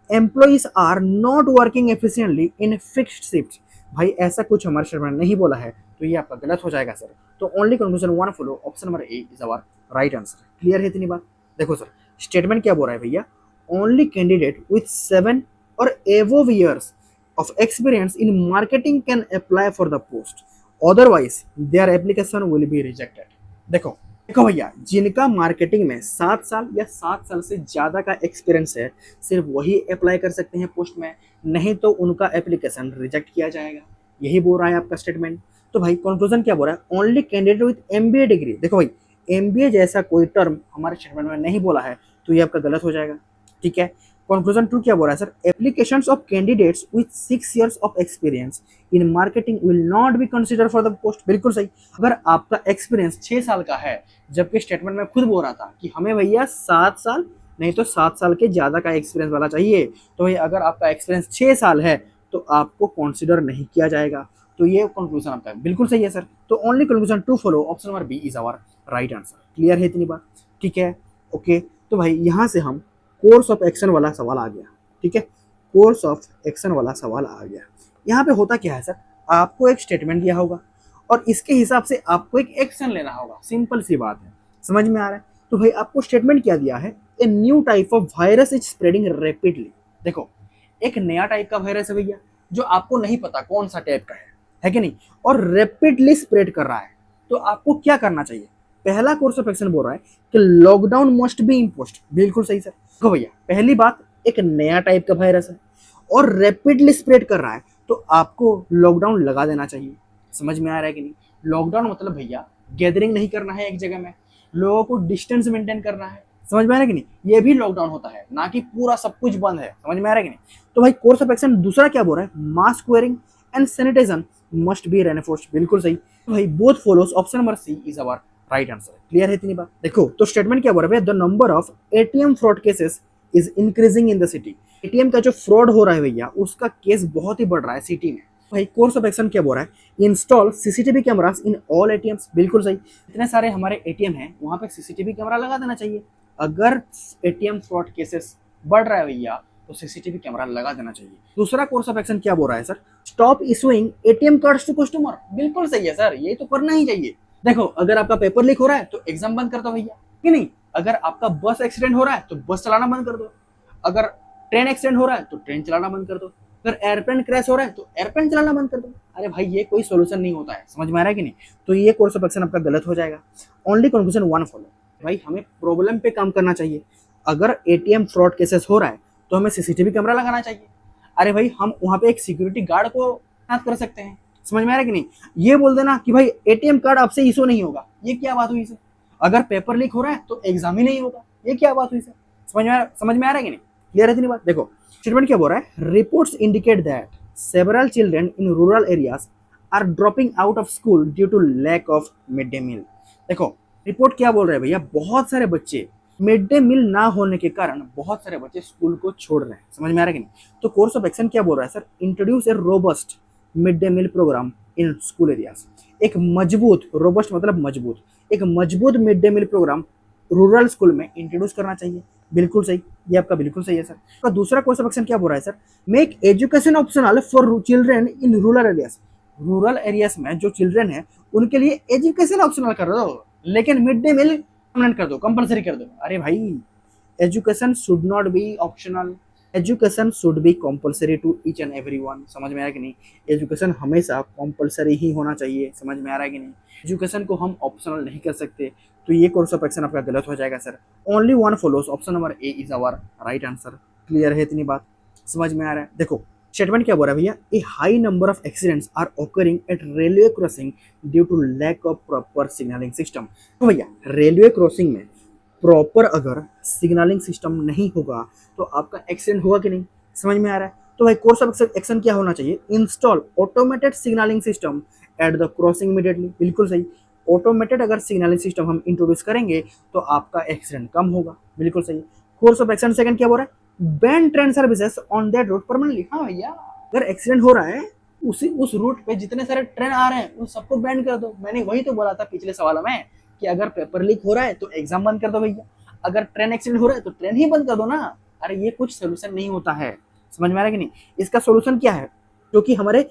Employees are not working efficiently in fixed shift. भाई ऐसा कुछ हमारे स्टेटमेंट नहीं बोला है, तो ये आपका गलत हो जाएगा सर। तो only conclusion one follow, option number A is our right answer. Clear है इतनी बात? देखो सर, स्टेटमेंट क्या बोल रहा है भैया, ओनली कैंडिडेट विथ 7 और above years of experience in marketing can apply for the post, otherwise their application will be rejected। देखो देखो भैया, जिनका मार्केटिंग में 7 साल या 7 साल से ज्यादा का एक्सपीरियंस है, सिर्फ वही अप्लाई कर सकते हैं पोस्ट में, नहीं तो उनका एप्लीकेशन रिजेक्ट किया जाएगा। यही बोल रहा है आपका स्टेटमेंट। तो भाई कंक्लूजन क्या बोल रहा है, only candidate with MBA degree. देखो भाई, एमबीए जैसा कोई टर्म हमारे स्टेटमेंट में नहीं बोला है, तो ये आपका गलत हो जाएगा। ठीक है। कंक्लूजन टू क्या बोल रहा है sir, applications of candidates with 6 years of experience in marketing will not be consider for the post. बिल्कुल सही। अगर आपका एक्सपीरियंस 6 साल का है, जबकि स्टेटमेंट में खुद बोल रहा था कि हमें भैया 7 साल नहीं तो 7 साल के ज्यादा का एक्सपीरियंस वाला चाहिए, तो भाई अगर आपका एक्सपीरियंस 6 साल है तो आपको कंसिडर नहीं किया जाएगा। तो ये कंक्लूजन आपका बिल्कुल सही है सर। तो only conclusion two follow, option number B is our right answer. Clear है इतनी बात? ठीक है, ओके। तो भाई यहाँ से हम कोर्स ऑफ एक्शन वाला सवाल आ गया। ठीक है, कोर्स ऑफ एक्शन वाला सवाल आ गया। यहाँ पे होता क्या है सर, आपको एक स्टेटमेंट दिया होगा और इसके हिसाब से आपको एक एक्शन लेना होगा। सिंपल सी बात है, समझ में आ रहा है? तो भाई आपको स्टेटमेंट क्या दिया है, a new type of virus is spreading rapidly. देखो, एक नया टाइप का वायरस है भैया, जो आपको नहीं पता कौन सा टाइप का है कि नहीं, और रैपिडली स्प्रेड कर रहा है। तो आपको क्या करना चाहिए, पहला कोर्स ऑफ एक्शन बोल रहा है कि लॉकडाउन मस्ट बी इम्पोज्ड। बिल्कुल सही सर। देखो भैया, पहली बात, एक नया टाइप का वायरस है और रैपिडली स्प्रेड कर रहा है, तो आपको लॉकडाउन लगा देना चाहिए। समझ में आ रहा है कि नहीं? लॉकडाउन मतलब भैया गैदरिंग नहीं करना है एक जगह में, लोगों को डिस्टेंस मेंटेन करना है। समझ में आ रहा है कि नहीं? ये भी लॉकडाउन होता है, ना कि पूरा सब कुछ बंद है। समझ में आ रहा है कि नहीं? तो भाई कोर्स ऑफ एक्शन दूसरा क्या बोल रहा है, mask wearing and sanitisation must be reinforced. बिल्कुल सही। तो भाई both follows, option number C is our right answer. Clear है इतनी बात? देखो तो स्टेटमेंट क्या बोल रहा है, the number of ATM fraud cases is increasing in the city. ATM का जो फ्रॉड हो रहा है भैया, उसका केस बहुत ही बढ़ रहा है सिटी में। भाई कोर्स ऑफ एक्शन क्या बोल रहा है, install CCTV cameras in all ATMs. बिल्कुल सही। इतने सारे हमारे एटीएम हैं, वहां पे सीसीटीवी कैमरा लगा देना चाहिए। अगर एटीएम फ्रॉड केसेस बढ़ रहा है भैया, तो सीसीटीवी कैमरा लगा देना चाहिए। दूसरा कोर्स ऑफ एक्शन क्या बोल रहा है sir, stop issuing ATM cards to customer. बिल्कुल सही है सर, ये तो करना ही चाहिए। देखो, अगर आपका पेपर लीक हो रहा है तो एग्जाम बंद कर दो भैया, कि नहीं? अगर आपका बस एक्सीडेंट हो रहा है तो बस चलाना बंद कर दो। अगर ट्रेन एक्सीडेंट हो रहा है तो ट्रेन चलाना बंद कर दो। अगर एयरप्लेन क्रैश हो रहा है तो एयरप्लेन चलाना बंद कर दो। अरे भाई, ये कोई सोल्यूशन नहीं होता है। समझ में आ रहा है कि नहीं? तो ये कोर्स ऑफ एक्शन आपका गलत हो जाएगा। Only conclusion one follow. भाई हमें प्रॉब्लम पे काम करना चाहिए। अगर एटीएम फ्रॉड केसेस हो रहा है तो हमें सीसीटीवी कैमरा लगाना चाहिए। अरे भाई, हम वहां पे एक सिक्योरिटी गार्ड को तैनात कर सकते हैं। समझ में आ रहा है कि नहीं? ये बोल देना कि भाई एटीएम कार्ड आपसे इशू नहीं होगा, ये क्या बात हुई सर? अगर पेपर लीक हो रहा है तो एग्जाम ही नहीं होगा, ये क्या बात हुई सर? समझ में आ रहा है कि नहीं? क्लियर है इतनी बात? देखो स्टेटमेंट क्या बोल रहा है, reports indicate that several children in rural areas are dropping out of school due to lack of mid day meal. देखो रिपोर्ट क्या बोल रहे हैं भैया, बहुत सारे बच्चे मिड डे मील ना होने के कारण बहुत सारे बच्चे स्कूल को छोड़ रहे हैं। समझ में आ रहा है कि नहीं? तो कोर्स ऑफ एक्शन क्या बोल रहा है sir, introduce a robust mid day meal program in school areas. एक मजबूत, रोबस्ट मतलब मजबूत, एक मजबूत mid day meal program rural school में इंट्रोड्यूस करना चाहिए। बिल्कुल सही, ये आपका बिल्कुल सही है सर। तो दूसरा कोर्स ऑफ एक्शन क्या बोल रहा है sir, make education optional for children in rural areas. Rural areas में जो चिल्ड्रन है उनके लिए एजुकेशन ऑप्शनल कर दो, लेकिन मिड डे मील परमानेंट कर दो, कंपलसरी कर दो। अरे भाई, education should not be optional, education should be compulsory to each and everyone. समझ में आ रहा है कि नहीं? एजुकेशन हमेशा कंपलसरी ही होना चाहिए। समझ में आ रहा है कि नहीं? एजुकेशन को हम ऑप्शनल नहीं कर सकते। तो ये कोर्स ऑफ एक्शन आपका गलत हो जाएगा sir. Only one follows, option number A is our right answer. Clear है इतनी बात? समझ में आ रहा है? देखो स्टेटमेंट क्या बोल रहा है भैया, a high number of accidents are occurring at railway crossing due to lack of proper signalling system. तो भैया रेलवे क्रॉसिंग में प्रॉपर अगर सिग्नलिंग सिस्टम नहीं होगा तो आपका एक्सीडेंट होगा कि नहीं? समझ में आ रहा है? तो भाई कोर्स ऑफ एक्शन क्या होना चाहिए, install automated signalling system at the crossing immediately. बिल्कुल सही। ऑटोमेटेड अगर सिग्नलिंग सिस्टम हम इंट्रोड्यूस करेंगे तो आपका एक्सीडेंट कम होगा। बिल्कुल सही। कोर्स ऑफ एक्शन सेकंड क्या बोल रहा है, ban train services on that route permanently. हाँ भैया, अगर एक्सीडेंट हो रहा है उस रूट पे जितने सारे ट्रेन आ रहे हैं उन सबको बैन कर दो। मैंने वही तो बोला था पिछले सवाल में कि अगर पेपर लीक हो रहा है तो एग्जाम बंद कर दो भैया, अगर ट्रेन एक्सीडेंट हो रहा है तो ट्रेन ही बंद कर दो ना। अरे ये कुछ सोल्यूशन नहीं होता है, समझ में आ रहा है कि नहीं। इसका सोल्यूशन क्या है, जो कि हमारे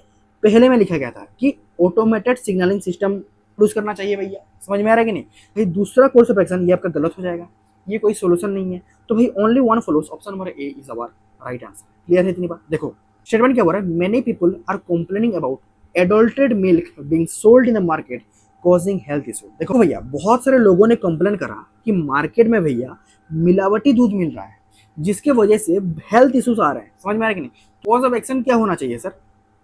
पहले में लिखा गया था कि ऑटोमेटेड सिग्नलिंग सिस्टम यूज करना चाहिए भैया, समझ में आ रहा है कि नहीं। भाई दूसरा कोर्स ऑफ एक्शन ये आपका गलत हो जाएगा, ये कोई सोल्यूशन नहीं है। तो भाई only one follows, option number A is our right answer. Clear है इतनी बात। देखो स्टेटमेंट क्या बोल रहा है, many people are complaining about adulterated milk being sold in the market causing health issue. देखो भैया बहुत सारे लोगों ने कंप्लेन करा कि मार्केट में भैया मिलावटी दूध मिल रहा है, जिसके वजह से हेल्थ इश्यूज आ रहे हैं, समझ में आ रहा है कि नहीं। कोर्स ऑफ एक्शन क्या होना चाहिए sir,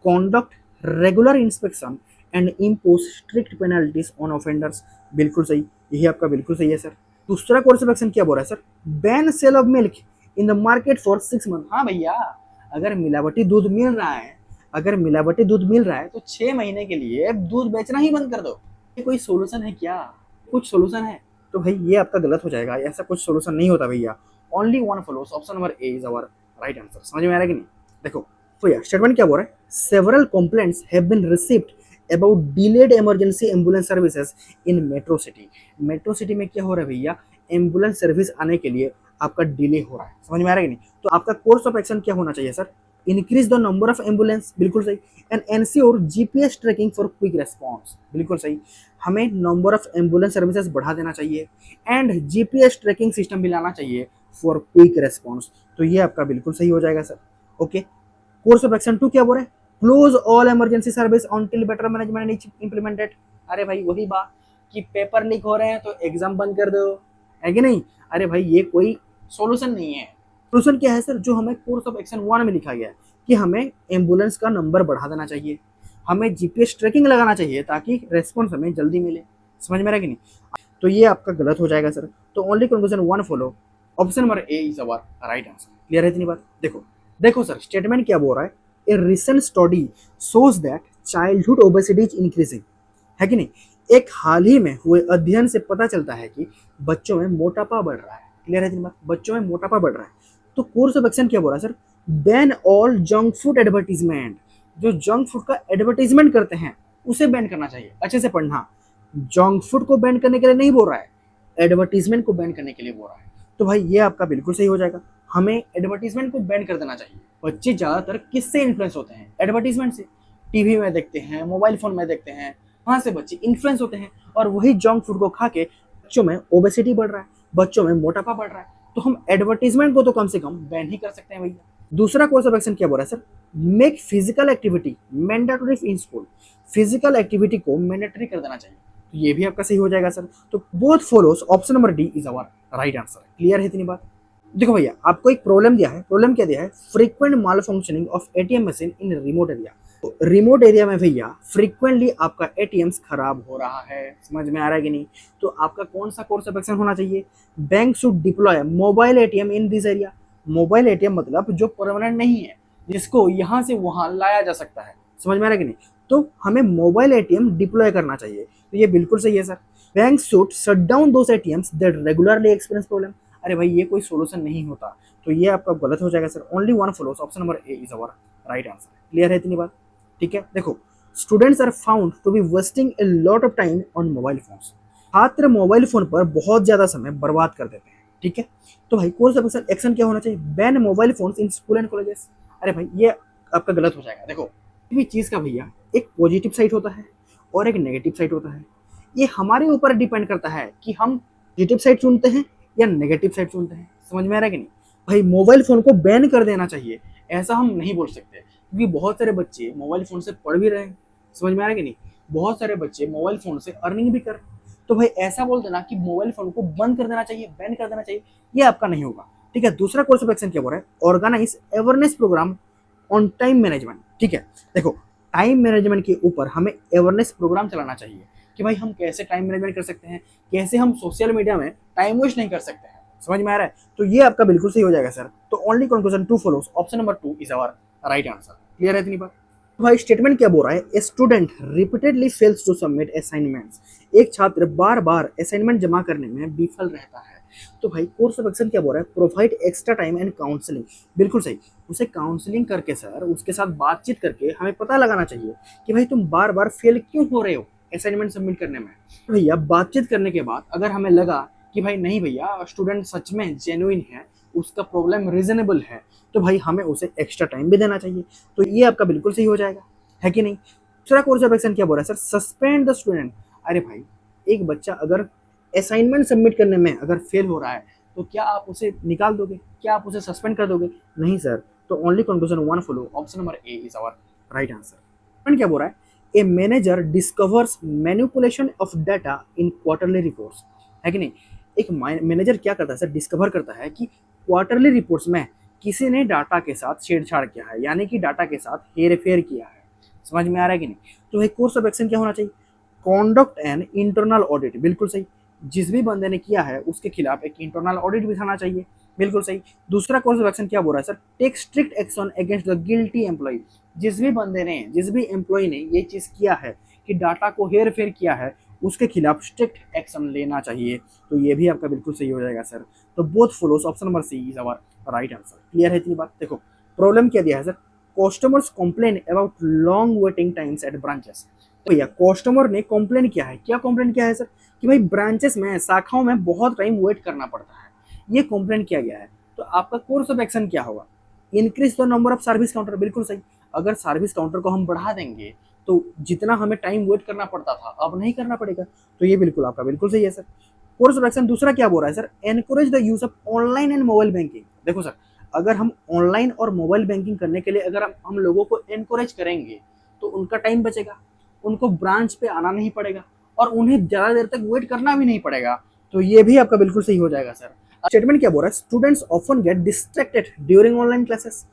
conduct regular inspection and impose strict penalties on offenders. बिल्कुल सही, यही आपका बिल्कुल सही है सर। दूसरा कोर्स ऑफ एक्शन क्या बोल रहा है sir, ban sale of milk in the market for 6 month. हाँ भैया, अगर मिलावटी दूध मिल रहा है, अगर मिलावटी दूध मिल रहा है तो 6 महीने के लिए दूध बेचना ही बंद कर दो। ये कोई सोल्यूशन है क्या, कुछ सोल्यूशन है? तो भाई ये आपका गलत हो जाएगा, ऐसा कुछ सोल्यूशन नहीं होता भैया। Only one follows, option number A is our right answer. समझ में आ रहा है कि नहीं। देखो तो यार स्टेटमेंट क्या बोल रहा है, several complaints have been received about delayed emergency ambulance services in metro city. Metro city में क्या हो रहा है भैया, एम्बुलेंस सर्विस आने के लिए आपका डिले हो रहा है, समझ में आ रहा है कि नहीं। तो आपका कोर्स ऑफ एक्शन क्या होना चाहिए sir, increase the number of ambulance, बिल्कुल सही, and ensure GPS tracking for quick response, बिल्कुल सही। हमें नंबर ऑफ एम्बुलेंस सर्विसेज बढ़ा देना चाहिए एंड जीपीएस ट्रैकिंग सिस्टम भी लाना चाहिए फॉर क्विक रेस्पॉन्स। तो ये आपका बिल्कुल सही हो जाएगा sir. Okay, course of action 2 क्या बोल रहे हैं, close all emergency service until better management is implemented. अरे भाई वही बात कि पेपर लीक हो रहे हैं तो एग्जाम बंद कर दो, है कि नहीं। अरे भाई ये कोई सॉल्यूशन नहीं है। सॉल्यूशन क्या है सर, जो हमें कोर्स ऑफ एक्शन 1 में लिखा गया है कि हमें एम्बुलेंस का नंबर बढ़ा देना चाहिए, हमें जीपीएस ट्रैकिंग लगाना चाहिए ताकि रेस्पॉन्स हमें जल्दी मिले, समझ में आ रहा है कि नहीं। तो ये आपका गलत हो जाएगा सर। तो only conclusion 1 follow, option number A is our right answer. Clear है इतनी बात। देखो देखो सर स्टेटमेंट क्या बोल रहा है, ए recent study shows that childhood obesity is increasing, है कि नहीं। एक हाल ही में हुए अध्ययन से पता चलता है कि बच्चों में मोटापा बढ़ रहा है। क्लियर है इतनी बात, बच्चों में मोटापा बढ़ रहा है। तो कोर्स ऑफ एक्शन क्या बोल रहा है sir, ban all junk food advertisement. जो जंक फूड का एडवर्टीजमेंट करते हैं उसे बैन करना चाहिए। अच्छे से पढ़ना, जंक फूड को बैन करने के लिए नहीं बोल रहा है, एडवर्टीजमेंट को बैन करने के लिए बोल रहा है। तो भाई ये आपका बिल्कुल सही हो जाएगा, हमें एडवर्टीजमेंट को बैन कर देना चाहिए। बच्चे ज्यादातर किससे इन्फ्लुएंस होते हैं, एडवर्टीजमेंट से। टीवी में देखते हैं, मोबाइल फोन में देखते हैं, वहां से बच्चे इन्फ्लुएंस होते हैं और वही जंक फूड को खा के बच्चों में ओबेसिटी बढ़ रहा है, बच्चों में मोटापा बढ़ रहा है। तो हम एडवर्टीजमेंट को तो कम से कम बैन ही कर सकते हैं भैया। दूसरा कोर्स ऑफ एक्शन क्या बोल रहा है sir, make physical activity mandatory in school. Physical activity को मैंडेटरी कर देना चाहिए। तो ये भी आपका सही हो जाएगा सर। तो both follows, option number D is our right answer. Clear है इतनी बात। देखो भैया आपको एक प्रॉब्लम दिया है, प्रॉब्लम क्या दिया है, frequent mall functioning of ATM machine in remote area. तो रिमोट एरिया में भैया फ्रीक्वेंटली आपका एटीएम्स खराब हो रहा है, समझ में आ रहा है कि नहीं। तो आपका कौन सा कोर्स ऑफ एक्शन होना चाहिए, bank should deploy mobile ATM in this area. Mobile ATM मतलब जो परमानेंट नहीं है, जिसको यहाँ से वहां लाया जा सकता है, समझ में आ रहा है कि नहीं। तो हमें मोबाइल एटीएम डिप्लॉय करना चाहिए। तो ये बिल्कुल सही है sir. Bank should shut down those ATMs that regularly experience problem. अरे भाई ये कोई सोल्यूशन नहीं होता, तो ये आपका गलत हो जाएगा sir. Only one follows, option number A is our right answer. Clear है इतनी बात, ठीक है। देखो students are found to be wasting a lot of time on mobile phones. छात्र मोबाइल फोन पर बहुत ज्यादा समय बर्बाद कर देते हैं, ठीक है। तो भाई कोर्स ऑफ एक्शन क्या होना चाहिए, ban mobile phones in school and colleges. अरे भाई ये आपका गलत हो जाएगा। देखो किसी भी चीज का भैया एक पॉजिटिव साइड होता है और एक नेगेटिव साइड होता है। ये हमारे ऊपर डिपेंड करता है कि हम पॉजिटिव साइड चुनते हैं या नेगेटिव साइड चुनते हैं, समझ में आ रहा है कि नहीं। भाई मोबाइल फोन को बैन कर देना चाहिए ऐसा हम नहीं बोल सकते, क्योंकि बहुत सारे बच्चे मोबाइल फोन से पढ़ भी रहे हैं, समझ में आ रहा है कि नहीं। बहुत सारे बच्चे मोबाइल फोन से अर्निंग भी कर रहे हैं। तो भाई ऐसा बोल देना कि मोबाइल फोन को बंद कर देना चाहिए, बैन कर देना चाहिए, ये आपका नहीं होगा, ठीक है। दूसरा कोर्स ऑफ एक्शन क्या बोल रहा है, organise awareness program on time management, ठीक है। देखो टाइम मैनेजमेंट के ऊपर हमें अवेयरनेस प्रोग्राम चलाना चाहिए कि भाई हम कैसे टाइम मैनेजमेंट कर सकते हैं, कैसे हम सोशल मीडिया में टाइम वेस्ट नहीं कर सकते हैं, समझ में आ रहा है। तो ये आपका बिल्कुल सही हो जाएगा सर। तो only conclusion 2 follows, option number 2 is our right answer. Clear है इतनी बात। भाई स्टेटमेंट क्या बोल रहा है, a student repeatedly fails to submit assignments. एक छात्र बार बार असाइनमेंट जमा करने में विफल रहता है। तो भाई कोर्स ऑफ एक्शन क्या बोल रहा है, provide extra time and counselling. बिल्कुल सही, उसे काउंसलिंग करके सर उसके साथ बातचीत करके हमें पता लगाना चाहिए कि भाई तुम बार बार फेल क्यों हो रहे हो असाइनमेंट सबमिट करने में। तो भैया बातचीत करने के बाद अगर हमें लगा कि भाई नहीं भैया स्टूडेंट सच में जेन्युइन है, उसका प्रॉब्लम रीजनेबल है, तो भाई हमें उसे एक्स्ट्रा टाइम भी देना चाहिए। तो ये आपका बिल्कुल सही हो जाएगा, है कि नहीं। दूसरा कोर्स ऑफ एक्शन क्या बोल रहा है सर, सस्पेंड द स्टूडेंट। अरे भाई एक बच्चा अगर असाइनमेंट सबमिट करने में अगर फेल हो रहा है तो क्या आप उसे निकाल दोगे, क्या आप उसे सस्पेंड कर दोगे? नहीं सर। तो only conclusion one follow, option number A is our right answer. क्या बोल रहा है, a manager discovers manipulation of data in quarterly reports, है कि नहीं। एक मैनेजर क्या करता है सर, डिस्कवर करता है कि क्वार्टरली रिपोर्ट्स में किसी ने डाटा के साथ छेड़छाड़ किया है, यानी कि डाटा के साथ हेर फेर किया है। समझ में आ रहा है कि नहीं। तो भाई कोर्स ऑफ एक्शन क्या होना चाहिए, कॉन्डक्ट एन इंटरनल ऑडिट, बिल्कुल सही। जिस भी बंदे ने किया है उसके खिलाफ एक इंटरनल ऑडिट बिठाना चाहिए, बिल्कुल सही। दूसरा कोर्स ऑफ एक्शन क्या बोल रहा है sir, take strict action against the guilty employ. जिस भी बंदे ने, जिस भी एम्प्लॉय ने ये चीज किया है कि डाटा को हेर फेर किया है, उसके खिलाफ स्ट्रिक्ट एक्शन लेना चाहिए। तो ये भी आपका बिल्कुल सही हो जाएगा सर। तो both follows, option number C is our right answer. Clear है इतनी बात। देखो प्रॉब्लम क्या दिया है sir, customers complain about long waiting times at branches. भैया कस्टमर ने कंप्लेन किया है, क्या कंप्लेन किया है सर, कि भाई ब्रांचेस में, शाखाओं में बहुत टाइम वेट करना पड़ता है, ये कंप्लेन किया गया है। तो आपका कोर्स ऑफ एक्शन क्या होगा, increase the number of service counter, बिल्कुल सही। अगर सर्विस काउंटर को हम बढ़ा देंगे तो जितना हमें टाइम वेट करना पड़ता था अब नहीं करना पड़ेगा। तो ये बिल्कुल आपका बिल्कुल सही है सर। कोर्स ऑफ एक्शन दूसरा क्या बोल रहा है sir, encourage the use of online and mobile banking. देखो सर, अगर हम ऑनलाइन और मोबाइल बैंकिंग करने के लिए अगर हम लोगों को एनकरेज करेंगे तो उनका टाइम बचेगा, उनको ब्रांच पे आना नहीं पड़ेगा और उन्हें ज़्यादा देर तक वेट करना भी नहीं पड़ेगा। तो ये भी आपका बिल्कुल सही हो जाएगा सर। स्टेटमेंट क्या बोल रहा है, students often get distracted during online classes.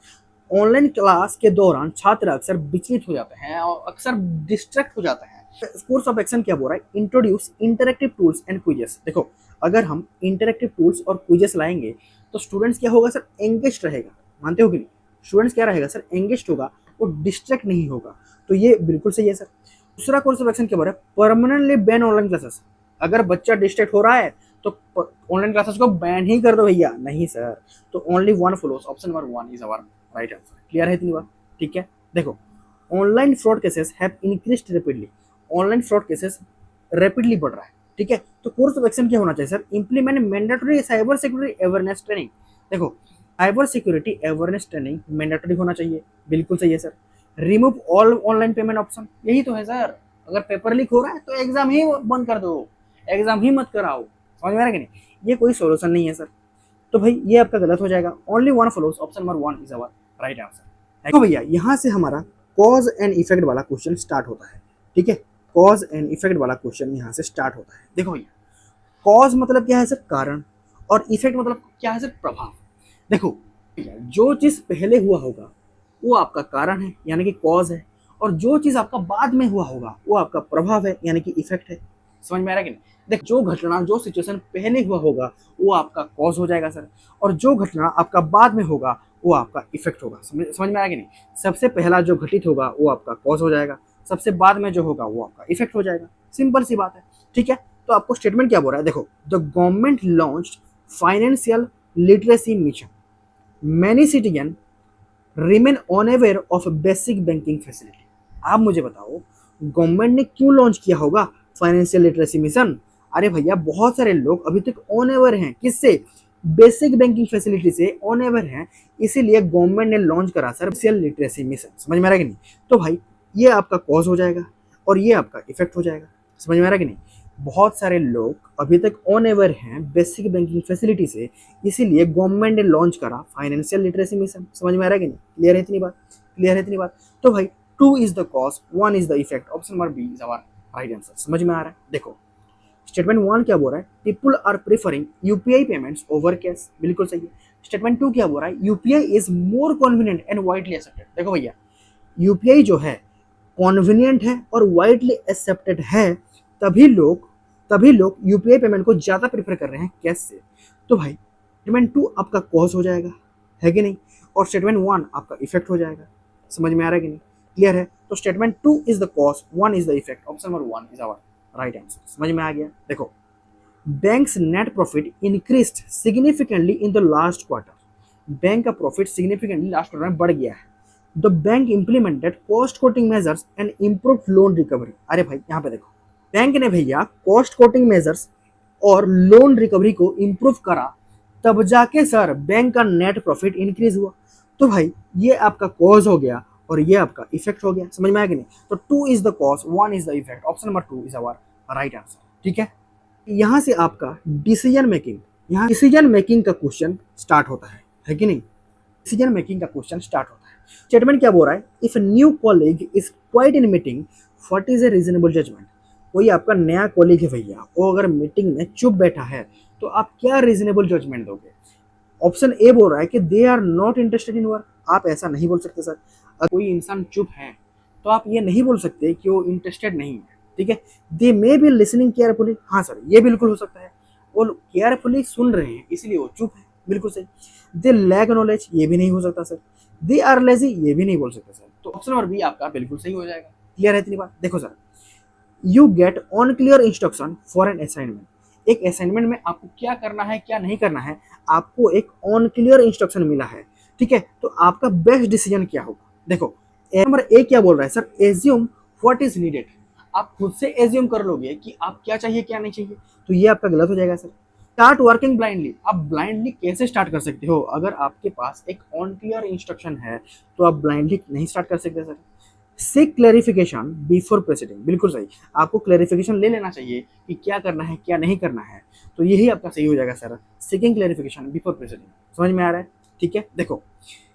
Online class के दौरान छात्र अक्सर विचलित हो जाते हैं और अक्सर डिस्ट्रैक्ट हो जाते हैं। कोर्स ऑफ एक्शन क्या बोल रहा है, introduce interactive tools and quizzes. देखो अगर हम इंटरेक्टिव टूल्स और क्विजेस लाएंगे तो स्टूडेंट्स क्या होगा सर, एंगेज रहेगा। मानते हो कि नहीं, स्टूडेंट्स क्या रहेगा सर, एंगेज होगा, वो डिस्ट्रैक्ट नहीं होगा। तो ये बिल्कुल सही है सर। दूसरा कोर्स ऑफ एक्शन क्या बोल रहा है, परमानेंटली बैन ऑनलाइन क्लासेस। अगर बच्चा डिस्ट्रैक्ट हो रहा है तो ऑनलाइन क्लासेस को बैन ही कर दो भैया, नहीं सर। तो only one follows, option number one is our right answer. Clear है इतनी बात, ठीक है। देखो online fraud cases have increased rapidly. Online fraud cases rapidly बढ़ रहा है, ठीक है। तो कोर्स ऑफ एक्शन क्या होना चाहिए sir, implement mandatory cyber security awareness training. देखो cyber security awareness training mandatory होना चाहिए, बिल्कुल सही है sir. Remove all online payment option, यही तो है सर। अगर पेपर लीक हो रहा है तो एग्जाम ही बंद कर दो, एग्जाम ही मत कराओ। समझ में आ रहा है कि नहीं, ये कोई सोल्यूशन नहीं है सर। तो भाई ये आपका गलत हो जाएगा। Only one follows, option number one is our right answer. तो भैया यहाँ से हमारा कॉज एंड इफेक्ट वाला क्वेश्चन स्टार्ट होता है, ठीक है। कॉज एंड इफेक्ट वाला क्वेश्चन यहाँ से स्टार्ट होता है। देखो भैया कॉज मतलब क्या है सर, कारण, और इफेक्ट मतलब क्या है सर, प्रभाव। देखो भैया जो चीज पहले हुआ होगा वो आपका कारण है, यानी कि कॉज है, और जो चीज आपका बाद में हुआ होगा वो आपका प्रभाव है, यानी कि इफेक्ट है। समझ में आ रहा है कि नहीं। देख जो घटना, जो सिचुएशन पहले हुआ होगा वो आपका कॉज हो जाएगा सर, और जो घटना आपका बाद में होगा वो आपका इफेक्ट होगा। समझ में आया कि नहीं। सबसे पहला जो घटित होगा वो आपका कॉज हो जाएगा, सबसे बाद में जो होगा वो आपका इफेक्ट हो जाएगा। सिंपल सी बात है, ठीक है। तो आपको स्टेटमेंट क्या बोल रहा है, देखो the government launched financial literacy mission, many citizen remain unaware of basic banking facility. आप मुझे बताओ गवर्नमेंट ने क्यों लॉन्च किया होगा फाइनेंशियल लिटरेसी मिशन। अरे भैया बहुत सारे लोग अभी तक अनअवेयर हैं, किससे, बेसिक बैंकिंग फैसिलिटी से अनअवेयर हैं, इसीलिए गवर्नमेंट ने लॉन्च करा सर फाइनेंशियल लिटरेसी मिशन। समझ में आ रहा है कि नहीं। तो भाई ये आपका कॉज हो जाएगा और ये आपका इफेक्ट हो जाएगा। समझ में आ रहा है कि नहीं। बहुत सारे लोग अभी तक अनअवेयर हैं बेसिक बैंकिंग फैसिलिटी से, इसीलिए गवर्नमेंट ने लॉन्च करा फाइनेंशियल लिटरेसी मिशन। समझ में आ रहा है कि नहीं। क्लियर है इतनी बात, क्लियर है इतनी बात। तो भाई two is the cause, one is the effect, option number B is our right answer. समझ में आ रहा है। देखो स्टेटमेंट वन क्या बोल रहा है, people are preferring UPI payments over cash, बिल्कुल सही है। स्टेटमेंट टू क्या बोल रहा है, UPI is more convenient and widely accepted. देखो भैया यूपीआई जो है कॉन्वीनियंट है और वाइडली एक्सेप्टेड है, तभी लोग यूपीआई पेमेंट को ज़्यादा प्रेफर कर रहे हैं कैश से। तो भाई स्टेटमेंट टू आपका कॉज हो जाएगा, है कि नहीं, और स्टेटमेंट वन आपका इफेक्ट हो जाएगा। समझ में आ रहा है कि नहीं, क्लियर है। तो statement two is the cause, one is the effect, option number one is our right answer. समझ में आ गया। देखो banks net profit increased significantly in the last quarter. Bank का प्रॉफिट सिग्निफिकेंटली लास्ट क्वार्टर में बढ़ गया है। The bank implemented cost cutting measures and improve loan recovery. अरे भाई यहाँ पे देखो बैंक ने भैया कॉस्ट कोटिंग मेजर्स और लोन रिकवरी को इम्प्रूव करा, तब जाके सर बैंक का नेट प्रॉफिट इंक्रीज हुआ। तो भाई ये आपका कॉज हो गया और ये आपका इफेक्ट हो गया। समझ में आया कि नहीं? तो 2 is the cause, 1 is the effect. Option number 2 is our right answer. ठीक है, यहाँ से आपका डिसीजन मेकिंग, यहाँ डिसीजन मेकिंग का क्वेश्चन स्टार्ट होता है कि नहीं? डिसीजन मेकिंग का क्वेश्चन स्टार्ट होता है। स्टेटमेंट क्या बोल रहा है? If new colleague is quite in meeting, what is a reasonable judgement? कोई आपका नया कॉलीग है भैया, वो अगर मीटिंग में चुप बैठा है तो आप क्या रीजनेबल जजमेंट दोगे? ऑप्शन ए बोल रहा है कि they are not interested in work. आप ऐसा नहीं बोल सकते सर। अगर कोई इंसान चुप है तो आप ये नहीं बोल सकते कि वो इंटरेस्टेड नहीं है। ठीक है, दे मे बी लिसनिंग केयरफुली। हाँ सर, ये बिल्कुल हो सकता है, वो केयरफुली सुन रहे हैं इसलिए वो चुप है। बिल्कुल सही। दे लैक नॉलेज, ये भी नहीं हो सकता सर। दे आर लेजी, ये भी नहीं बोल सकते सर। तो ऑप्शन नंबर बी आपका बिल्कुल सही हो जाएगा। क्लियर है इतनी बात? देखो sir, you get unclear instruction for an assignment. एक असाइनमेंट में आपको क्या करना है क्या नहीं करना है, आपको एक अनक्लियर इंस्ट्रक्शन मिला है। ठीक है, तो आपका बेस्ट डिसीजन क्या होगा? देखो नंबर ए क्या बोल रहा है sir? Assume what is needed. आप खुद से एज्यूम कर लोगे कि आप क्या चाहिए क्या नहीं चाहिए, तो ये आपका गलत हो जाएगा सर। Start working blindly. आप ब्लाइंडली कैसे स्टार्ट कर सकते हो? अगर आपके पास एक अनक्लियर इंस्ट्रक्शन है तो आप ब्लाइंडली नहीं स्टार्ट कर सकते sir. Seek clarification before proceeding. बिल्कुल सही, आपको क्लैरिफिकेशन ले लेना चाहिए कि क्या करना है क्या नहीं करना है, तो यही आपका सही हो जाएगा sir, seeking clarification before proceeding. समझ में आ रहा है? ठीक है, देखो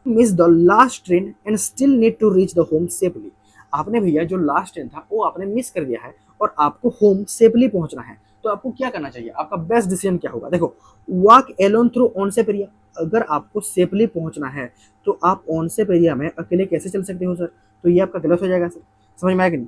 miss the last train and still need to reach the home safely. आपने भैया जो लास्ट ट्रेन था वो आपने मिस कर दिया है और आपको होम सेफली पहुंचना है, तो आपको क्या करना चाहिए? आपका बेस्ट डिसीजन क्या होगा? देखो, walk alone through on safe area. अगर आपको सेफली पहुंचना है तो आप ऑन सेफ एरिया में अकेले कैसे चल सकते हो सर? तो ये आपका गलत हो जाएगा सर। समझ में आया कि नहीं?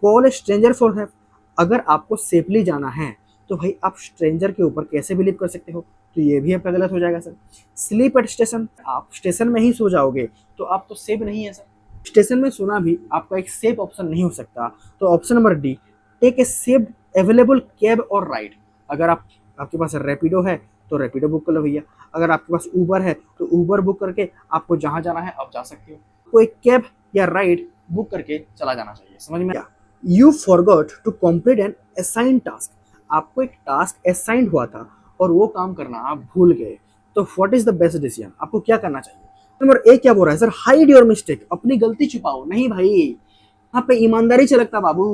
Call A stranger for help. अगर आपको सेफली जाना है तो भाई आप स्ट्रेंजर के ऊपर कैसे बिलीव कर सकते हो? तो ये भी आपका गलत हो जाएगा सर। Sleep at station. आप स्टेशन में ही सो जाओगे तो आप तो सेफ नहीं है सर। स्टेशन में सोना भी आपका एक सेफ ऑप्शन नहीं हो सकता। तो option number D, take a safe available cab or ride. अगर आपके पास रैपिडो है तो रैपिडो बुक कर लो भैया। अगर आपके पास उबर है तो उबर बुक करके आपको जहां जाना है आप जा सकते हो। कोई कैब या राइड बुक करके चला जाना चाहिए। समझ में आया? You forgot to complete an assigned task. आपको एक टास्क असाइंड हुआ था और वो काम करना आप भूल गए, तो what is the best decision? आपको क्या करना चाहिए? नंबर ए क्या बोल रहा है सर? Hide your mistake. अपनी गलती छुपाओ। नहीं भाई, यहाँ पे ईमानदारी छलकता बाबू,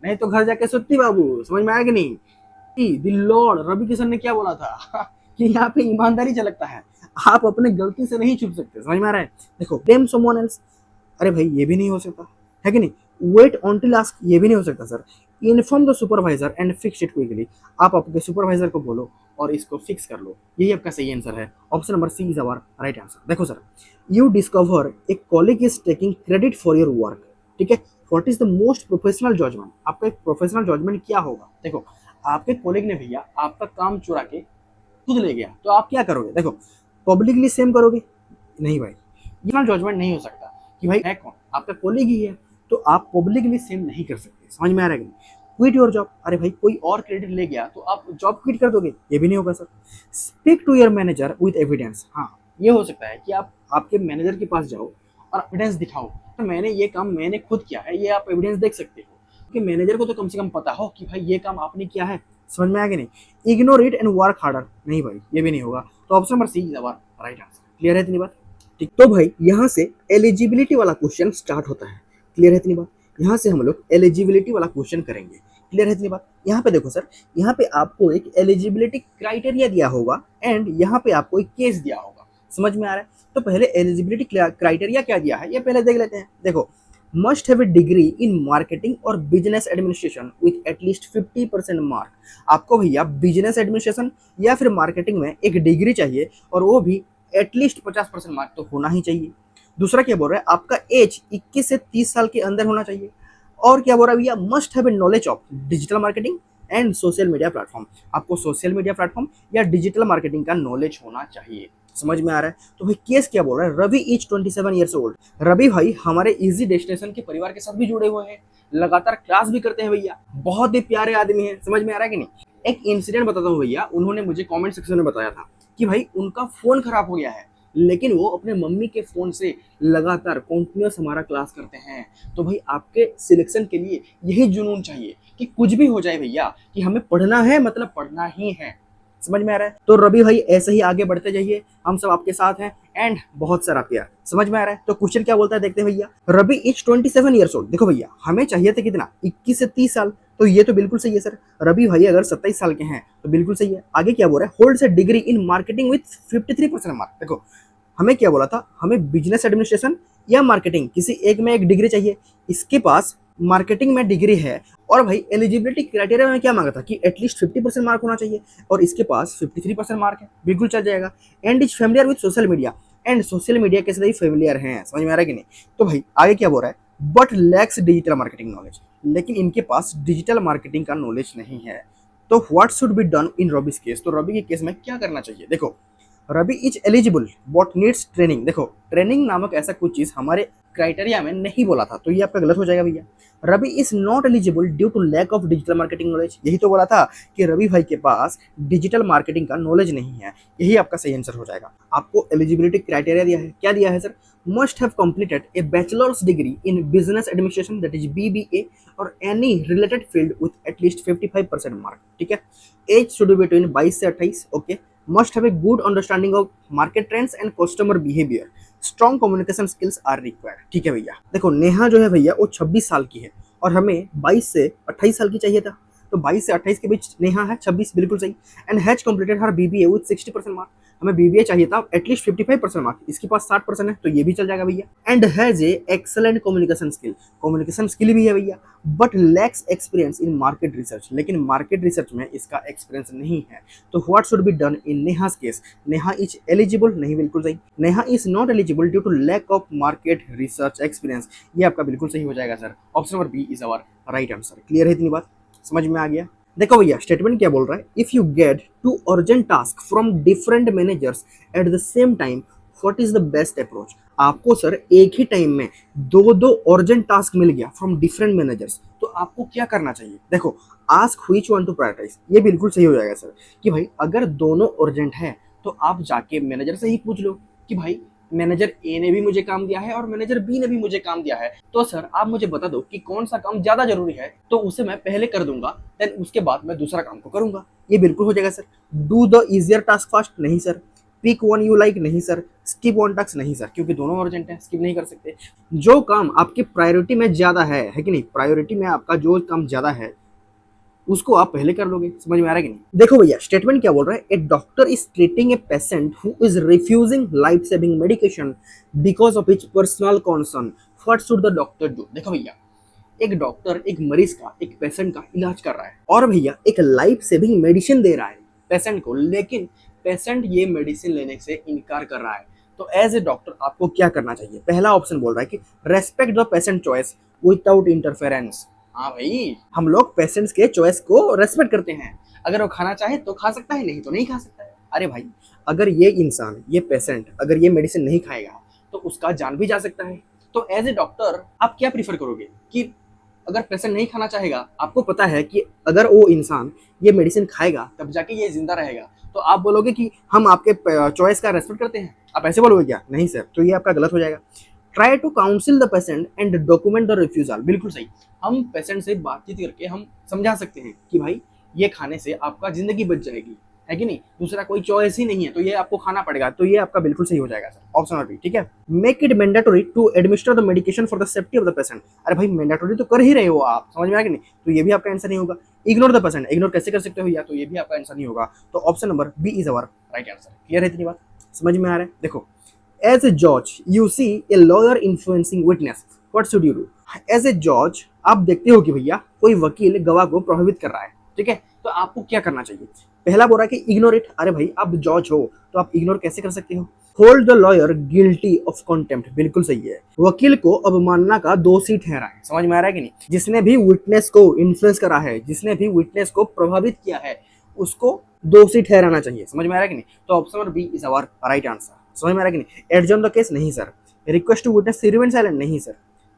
नहीं तो घर जाके सुत्ती बाबू। समझ में आया कि नहीं? द लॉर्ड रवि किशन ने क्या बोला था कि यहाँ पे ईमानदारी झलकता है, आप अपने गलती से नहीं छुप सकते। समझ में आ रहा है? देखो, ब्लेम समवन एल्स। अरे भाई ये भी नहीं हो सकता है कि नहीं? वेट ऑनटिल आस्क, ये भी नहीं हो सकता sir. Inform the supervisor and fix it quickly. आप आपके सुपरवाइजर को बोलो और इसको फिक्स कर लो। यही आपका सही आंसर है। Option number C is our right answer. देखो sir, you discover a colleague is taking credit for your work. ठीक है, what is the most professional judgement? आपका एक प्रोफेशनल जजमेंट क्या होगा? देखो, आपके कॉलीग ने भैया आपका काम चुरा के खुद ले गया तो आप क्या करोगे? देखो, पब्लिकली सेम करोगे? नहीं भाई, ये जजमेंट नहीं हो सकता कि भाई है कौन, आपका कॉलीग ही है, तो आप पब्लिकली सेम नहीं कर सकते। समझ में आ रहा है? Quit your job. अरे भाई कोई और क्रेडिट ले गया तो आप जॉब क्विट कर दोगे? ये भी नहीं होगा sir. Speak to your manager with evidence. हाँ, ये हो सकता है कि आप आपके मैनेजर के पास जाओ और एविडेंस दिखाओ, तो मैंने ये काम मैंने खुद किया है, ये आप एविडेंस देख सकते हो कि मैनेजर को तो कम से कम पता हो कि भाई ये काम आपने किया है। समझ में आ गया नहीं? Ignore it and work harder. नहीं भाई, ये भी नहीं होगा। तो option number C is our right answer. Clear है इतनी बात? ठीक, तो भाई यहाँ से एलिजिबिलिटी वाला क्वेश्चन स्टार्ट होता है। क्लियर है इतनी बात? यहाँ से हम लोग एलिजिबिलिटी वाला क्वेश्चन करेंगे। क्लियर है इतनी बात? यहाँ पे देखो सर, यहाँ पे आपको एक एलिजिबिलिटी क्राइटेरिया दिया होगा एंड यहाँ पे आपको एक केस दिया होगा। समझ में आ रहा है? तो पहले एलिजिबिलिटी क्राइटेरिया क्या दिया है ये पहले देख लेते हैं। देखो, must have a degree in marketing और business administration with at least 50% mark. आपको भैया बिजनेस एडमिनिस्ट्रेशन या फिर मार्केटिंग में एक डिग्री चाहिए और वो भी एटलीस्ट 50% मार्क तो होना ही चाहिए। दूसरा क्या बोल रहा है? आपका एज 21 से 30 साल के अंदर होना चाहिए। और क्या बोल रहा है भैया? Must have A knowledge of digital marketing and social media platform. आपको सोशल मीडिया प्लेटफॉर्म या डिजिटल मार्केटिंग का नॉलेज होना चाहिए। समझ में आ रहा है? तो भाई केस क्या बोल रहा है? Ravi is 27 years old. Ravi भाई हमारे इजी डेस्टिनेशन के परिवार के साथ भी जुड़े हुए हैं, लगातार क्लास भी करते हैं भैया, बहुत ही प्यारे आदमी है। समझ में आ रहा है कि नहीं? एक इंसिडेंट बताता हूँ भैया, उन्होंने मुझे कमेंट सेक्शन में बताया था कि भाई उनका फोन खराब हो गया है लेकिन वो अपने मम्मी के फोन से लगातार कंटिन्यूअस हमारा क्लास करते हैं। तो भाई आपके सिलेक्शन के लिए यही जुनून चाहिए कि कुछ भी हो जाए भैया कि हमें पढ़ना है, मतलब पढ़ना ही है। समझ में आ रहा है? तो रवि भाई ऐसे ही आगे बढ़ते जाइए, हम सब आपके साथ हैं एंड बहुत सारा प्यार। समझ में आ रहा है? तो क्वेश्चन क्या बोलता है देखते हैं भैया। Ravi is 27 years old. देखो भैया हमें चाहिए थे कितना, 21 से 30 साल, तो ये तो बिल्कुल सही है सर। रवि भाई अगर 27 साल के हैं तो बिल्कुल सही है। आगे क्या बोल रहा है, holds a degree in marketing with 53% mark. देखो हमें क्या बोला था, हमें बिजनेस एडमिनिस्ट्रेशन या मार्केटिंग किसी एक में एक डिग्री चाहिए, इसके पास मार्केटिंग में डिग्री है। और भाई एलिजिबिलिटी क्राइटेरिया में क्या मांगा था कि एटलीस्ट 50% मार्क होना चाहिए, और इसके पास 53% मार्क है, बिल्कुल चल जाएगा। And is familiar with social media, and social media के साथ ही फेमिलियर हैं। समझ में आ रहा है कि नहीं? तो भाई आगे क्या बोल रहा है, but lacks digital marketing knowledge, लेकिन इनके पास डिजिटल मार्केटिंग का नॉलेज नहीं है। तो what should be done in Ravi's case, तो रवि के केस में क्या करना चाहिए? देखो Ravi is eligible but needs training. देखो ट्रेनिंग नामक ऐसा कुछ चीज हमारे क्राइटेरिया में नहीं बोला था, तो ये आपका गलत हो जाएगा भैया। Ravi is not eligible due to lack of digital marketing knowledge, यही तो बोला था कि रवि भाई के पास डिजिटल मार्केटिंग का नॉलेज नहीं है, यही आपका सही आंसर हो जाएगा। आपको एलिजिबिलिटी क्राइटेरिया दिया है, क्या दिया है sir, must have completed A bachelors degree in business administration that is BBA और any related field with at least 55% mark. ठीक है, एज शुड बी बिटवीन 22 से 28। Okay, must have a good understanding of market trends and customer behavior, strong communication skills are required। ठीक है भैया, देखो नेहा जो है भैया वो 26 साल की है और हमें 22 से 28 साल की चाहिए था, तो 22 से 28 के बीच नेहा है, 26 बिल्कुल सही। And has completed her BBA with 60% mark, हमें BBA चाहिए था एटलीस्ट 55% मार्क, इसके पास 60% है, तो ये भी चल जाएगा भैया। And has a excellent communication skill, communication skill भी है भैया, but lacks experience in market research, लेकिन मार्केट रिसर्च में इसका एक्सपीरियंस नहीं है। तो what should be done in Neha's case, Neha is eligible, नहीं बिल्कुल सही। Neha is not eligible due to lack of market research experience, ये आपका बिल्कुल सही हो जाएगा sir. Option number B is our right answer. Clear है इतनी बात, समझ में आ गया? देखो भैया स्टेटमेंट क्या बोल रहा है, if you get two urgent task from different managers at the same time what is the best approach. आपको सर एक ही टाइम में दो दो अर्जेंट टास्क मिल गया फ्रॉम डिफरेंट मैनेजर्स, तो आपको क्या करना चाहिए? देखो ask which one to prioritise, ये बिल्कुल सही हो जाएगा सर कि भाई अगर दोनों अर्जेंट है तो आप जाके मैनेजर से ही पूछ लो कि भाई मैनेजर ए ने भी मुझे काम दिया है और मैनेजर बी ने भी मुझे काम दिया है, तो सर आप मुझे बता दो कि कौन सा काम ज्यादा जरूरी है, तो उसे मैं पहले कर दूंगा, देन उसके बाद मैं दूसरा काम को करूंगा। ये बिल्कुल हो जाएगा sir. Do the easier task fast, नहीं sir. Pick one you like, नहीं सर। स्किप वन टास्क, नहीं सर, क्योंकि दोनों अर्जेंट है, स्किप नहीं कर सकते। जो काम आपकी प्रायोरिटी में ज्यादा है कि नहीं, प्रायोरिटी में आपका जो काम ज्यादा है उसको आप पहले कर लोगे। समझ में आ रहा है कि नहीं? देखो भैया स्टेटमेंट क्या बोल रहा है, a doctor is treating a patient who is refusing life saving medication because of his personal concern, what should the doctor do. देखो भैया एक डॉक्टर एक मरीज का, एक पेशेंट का इलाज कर रहा है और भैया एक लाइफ सेविंग मेडिसिन दे रहा है पेशेंट को, लेकिन पेशेंट ये मेडिसिन लेने से इनकार कर रहा है, तो एज ए डॉक्टर आपको क्या करना चाहिए? पहला ऑप्शन बोल रहा है कि respect the patient choice without interference. हाँ भाई हम लोग पेशेंट्स के चॉइस को रेस्पेक्ट करते हैं, अगर वो खाना चाहे तो खा सकता है, नहीं तो नहीं खा सकता है। अरे भाई अगर ये इंसान, ये पेशेंट अगर ये मेडिसिन नहीं खाएगा तो उसका जान भी जा सकता है। तो एज ए डॉक्टर आप क्या प्रीफर करोगे कि अगर पेशेंट नहीं खाना चाहेगा, आपको पता है कि अगर वो इंसान ये मेडिसिन खाएगा तब जाके ये जिंदा रहेगा, तो आप बोलोगे कि हम आपके चॉइस का रेस्पेक्ट करते हैं, आप ऐसे बोलोगे क्या? नहीं सर, तो ये आपका गलत हो जाएगा। Try to counsel the patient and document the refusal, बिल्कुल सही। हम पेशेंट से बातचीत करके हम समझा सकते हैं कि भाई ये खाने से आपका जिंदगी बच जाएगी, है कि नहीं, दूसरा कोई चॉइस ही नहीं है, तो ये आपको खाना पड़ेगा, तो ये आपका बिल्कुल सही हो जाएगा सर, ऑप्शन नंबर बी। ठीक है, make it mandatory to administer the medication for the safety of the patient. अरे भाई मैंडेटरी तो कर ही रहे हो आप, समझ में आया कि नहीं, तो ये भी आपका आंसर नहीं होगा। इग्नोर द पेशेंट, इग्नोर कैसे कर सकते हो भैया, तो ये भी आपका आंसर नहीं होगा। तो option number B is our right answer. Clear है इतनी बात, समझ में आ रहा है? देखो एज ए जज you see a lawyer influencing witness, what should you do. As a जज आप देखते हो कि भैया कोई वकील गवाह को प्रभावित कर रहा है, ठीक है, तो आपको क्या करना चाहिए? पहला बोल रहा है कि इग्नोर इट। अरे भाई आप जज हो तो आप इग्नोर कैसे कर सकते हो? Hold the lawyer guilty of contempt, बिल्कुल सही है। वकील को अवमानना का दोषी ठहरा है, समझ में आ रहा है कि नहीं? जिसने भी विटनेस को इन्फ्लुएंस करा है, जिसने भी विटनेस को प्रभावित किया है, उसको दोषी ठहराना चाहिए। समझ में आ रहा है कि नहीं? तो option number B is our right answer. समझ में आ रहा है कि नहीं? एडजॉर्न द केस, नहीं sir. Request to witness remain silent, नहीं सर।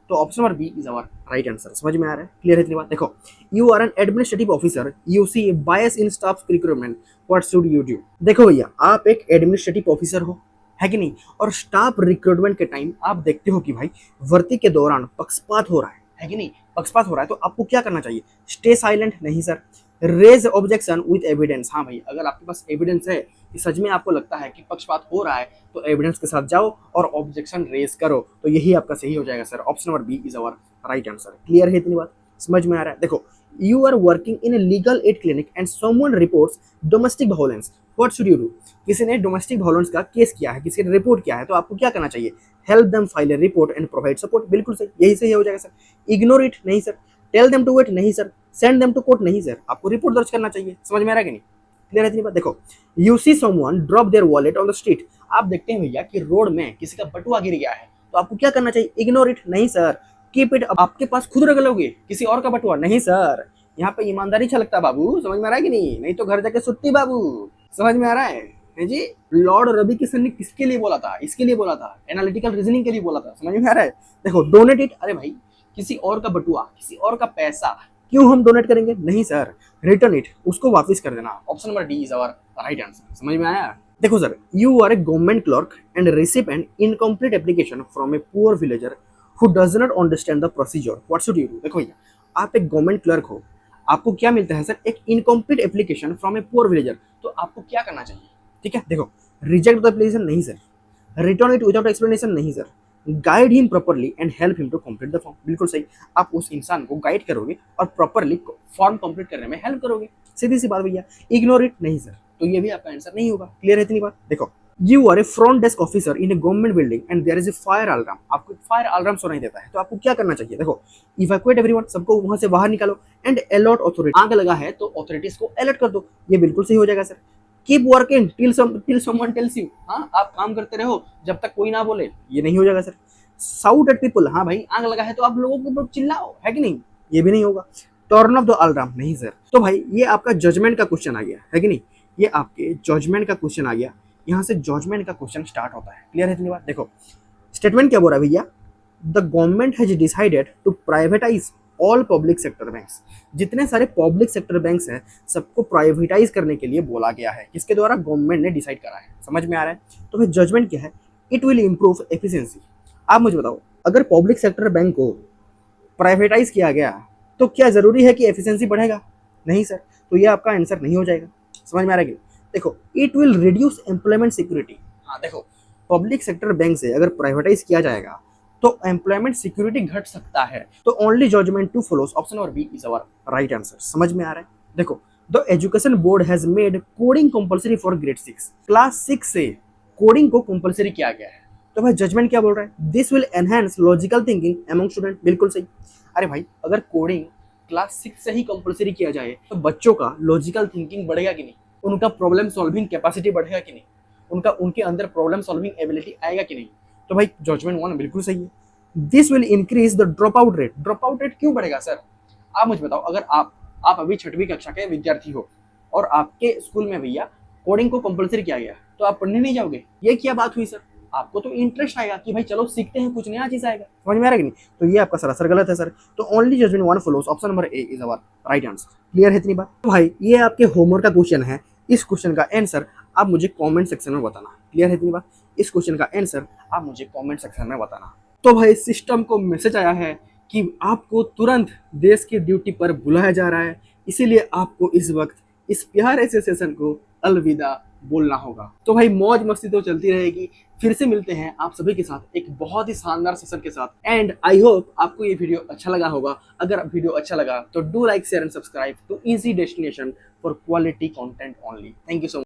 तो option number B is our right answer. समझ में आ रहा है? क्लियर है इतनी बात? देखो you are an administrative officer, you see bias in staff recruitment, what should you do. देखो भैया आप एक एडमिनिस्ट्रेटिव ऑफिसर हो, है कि नहीं, और स्टाफ रिक्रूटमेंट के टाइम आप देखते हो कि भाई भर्ती के दौरान पक्षपात हो रहा है कि नहीं, पक्षपात हो रहा है, तो आपको क्या करना चाहिए? स्टे साइलेंट, नहीं sir. Raise objection with evidence. हाँ भाई, अगर आपके पास एविडेंस है कि सच में आपको लगता है कि पक्षपात हो रहा है तो एविडेंस के साथ जाओ और ऑब्जेक्शन रेज करो, तो यही आपका सही हो जाएगा sir. Option number B is our right answer. Clear है इतनी बात, समझ में आ रहा है? देखो, you are working in a legal aid clinic and someone reports domestic violence, what should you do? किसी ने डोमेस्टिक वायलेंस का केस किया है, किसी ने रिपोर्ट किया है, तो आपको क्या करना चाहिए? Help them file a report and provide support. बिल्कुल सही, यही सही हो जाएगा सर। इग्नोर इट नहीं sir. Tell them to wait नहीं sir. Send them to court नहीं सर। आपको रिपोर्ट दर्ज करना चाहिए। समझ में आ रहा है कि नहीं? क्लियर है इतनी बात? देखो, you see someone drop their wallet on the street. आप देखते हैं भैया कि रोड में किसी का बटुआ गिर गया है, तो आपको क्या करना चाहिए? इग्नोर इट नहीं सर। कीप इट आपके पास खुद रख लोगे, किसी और का बटुआ नहीं सर। यहाँ पे ईमानदारी छलकता बाबू, समझ में आ रहा है कि नहीं? नहीं तो घर जाके सुत्ती बाबू। समझ में आ रहा है जी? लॉर्ड रवि किशन ने किसके लिए बोला था? इसके लिए बोला था, एनालिटिकल रीजनिंग के लिए बोला था। समझ में आ रहा है? देखो, डोनेट इट, अरे भाई किसी और का बटुआ, किसी और का पैसा क्यों हम डोनेट करेंगे? नहीं सर। रिटर्न इट, उसको वापस कर देना। Option number D is our right answer. समझ में आया? देखो sir, you are a government clerk and receive an incomplete application from a poor villager who does not understand the procedure, what should you do? देखो भैया, आप एक government clerk हो, आपको क्या मिलता है सर? एक incomplete application from a poor villager, तो आपको क्या करना चाहिए? ठीक है, देखो, रिजेक्ट द एप्लीकेशन नहीं sir. Return it without explanation नहीं sir. Guide him properly and help him to complete the form. बिल्कुल सही, आप उस इंसान को गाइड करोगे और प्रॉपर्ली फॉर्म कंप्लीट करने में हेल्प करोगे। सीधी सी बात भैया। इग्नोर इट नहीं सर, तो ये भी आपका आंसर नहीं होगा। क्लियर है इतनी बात? देखो, you are a front desk officer in a government building and there is a fire alarm. आपको फायर अलार्म सुनाई देता है, तो आपको क्या करना चाहिए? देखो, इवैक्यूएट एवरीवन, सबको वहां से बाहर निकालो, एंड अलर्ट अथॉरिटी। आग लगा है तो अथॉरिटीज को अलर्ट कर दो। ये बिल्कुल सही हो जाएगा sir. Keep working till someone tells you. हाँ, आप काम करते रहो जब तक कोई ना बोले। ये नहीं हो जाएगा सर। साउट एट पीपल, हाँ भाई आग लगा है तो आप लोगों के ऊपर चिल्लाओ, है कि नहीं? ये भी नहीं होगा। टर्न ऑफ द अलार्म नहीं सर। तो भाई ये आपका जजमेंट का क्वेश्चन आ गया, है कि नहीं? ये आपके जजमेंट का क्वेश्चन आ गया। यहाँ से जजमेंट का क्वेश्चन स्टार्ट होता है। क्लियर है इतनी बात? देखो, स्टेटमेंट क्या बोल रहा है भैया? The government has decided to privatise all public sector banks. जितने सारे पब्लिक सेक्टर बैंक्स हैं, सबको प्राइवेटाइज करने के लिए बोला गया है। किसके द्वारा? गवर्नमेंट ने डिसाइड करा है। समझ में आ रहा है? तो फिर जजमेंट क्या है? It will improve efficiency. आप मुझे बताओ, अगर पब्लिक सेक्टर बैंक को प्राइवेटाइज किया गया तो क्या जरूरी है कि एफिशिएंसी बढ़ेगा? नहीं सर। तो ये आपका आंसर नहीं हो जाएगा। समझ में आ रहा है? देखो, it will reduce employment security. हाँ देखो, पब्लिक सेक्टर बैंक से अगर प्राइवेटाइज किया जाएगा तो एम्प्लॉयमेंट सिक्योरिटी घट सकता है। तो only judgement two follows, option number B is our right answer. समझ में आ रहा है? देखो, the education board has made coding compulsory for grade 6। Class 6 से कोडिंग को कंपलसरी किया गया है। तो भाई जजमेंट क्या बोल रहा है? This will enhance logical thinking among student. बिल्कुल सही। अरे भाई, अगर कोडिंग क्लास 6 से ही कंपलसरी किया जाए तो बच्चों का लॉजिकल थिंकिंग बढ़ेगा कि नहीं? उनका प्रॉब्लम सॉल्विंग कैपेसिटी बढ़ेगा कि नहीं? उनके अंदर प्रॉब्लम सॉल्विंग एबिलिटी आएगा कि नहीं? तो भाई जजमेंट 1 बिल्कुल सही है। This will increase the drop out rate. Drop out rate क्यों बढ़ेगा सर? आप मुझे बताओ, अगर आप अभी 6वीं कक्षा के विद्यार्थी हो और आपके स्कूल में भैया कोडिंग को कंपलसरी किया गया, तो आप पढ़ने नहीं जाओगे? ये क्या बात हुई सर? आपको तो इंटरेस्ट आएगा कि भाई चलो सीखते हैं, कुछ नया चीज आएगा। समझ में आ रहा है कि नहीं? तो ये आपका सरासर गलत है सर। तो only judgement 1 follows, option number A is our right answer. Clear है इतनी बात? तो भाई ये आपके होमवर्क का क्वेश्चन है। इस क्वेश्चन का आंसर आप मुझे कमेंट सेक्शन में बताना। क्लियर है इतनी बात? इस क्वेश्चन का आंसर आप मुझे कमेंट सेक्शन में बताना। तो भाई सिस्टम को मैसेज आया है कि आपको तुरंत देश की ड्यूटी पर बुलाया जा रहा है, इसीलिए आपको इस वक्त इस प्यारे से सेशन को अलविदा बोलना होगा। तो भाई मौज मस्ती तो चलती रहेगी। फिर से मिलते हैं आप सभी के साथ एक बहुत ही शानदार सेशन के साथ। एंड आई होप आपको ये वीडियो अच्छा लगा होगा। अगर वीडियो अच्छा लगा तो do like share and subscribe to Easy Destination for quality content only. Thank you so much.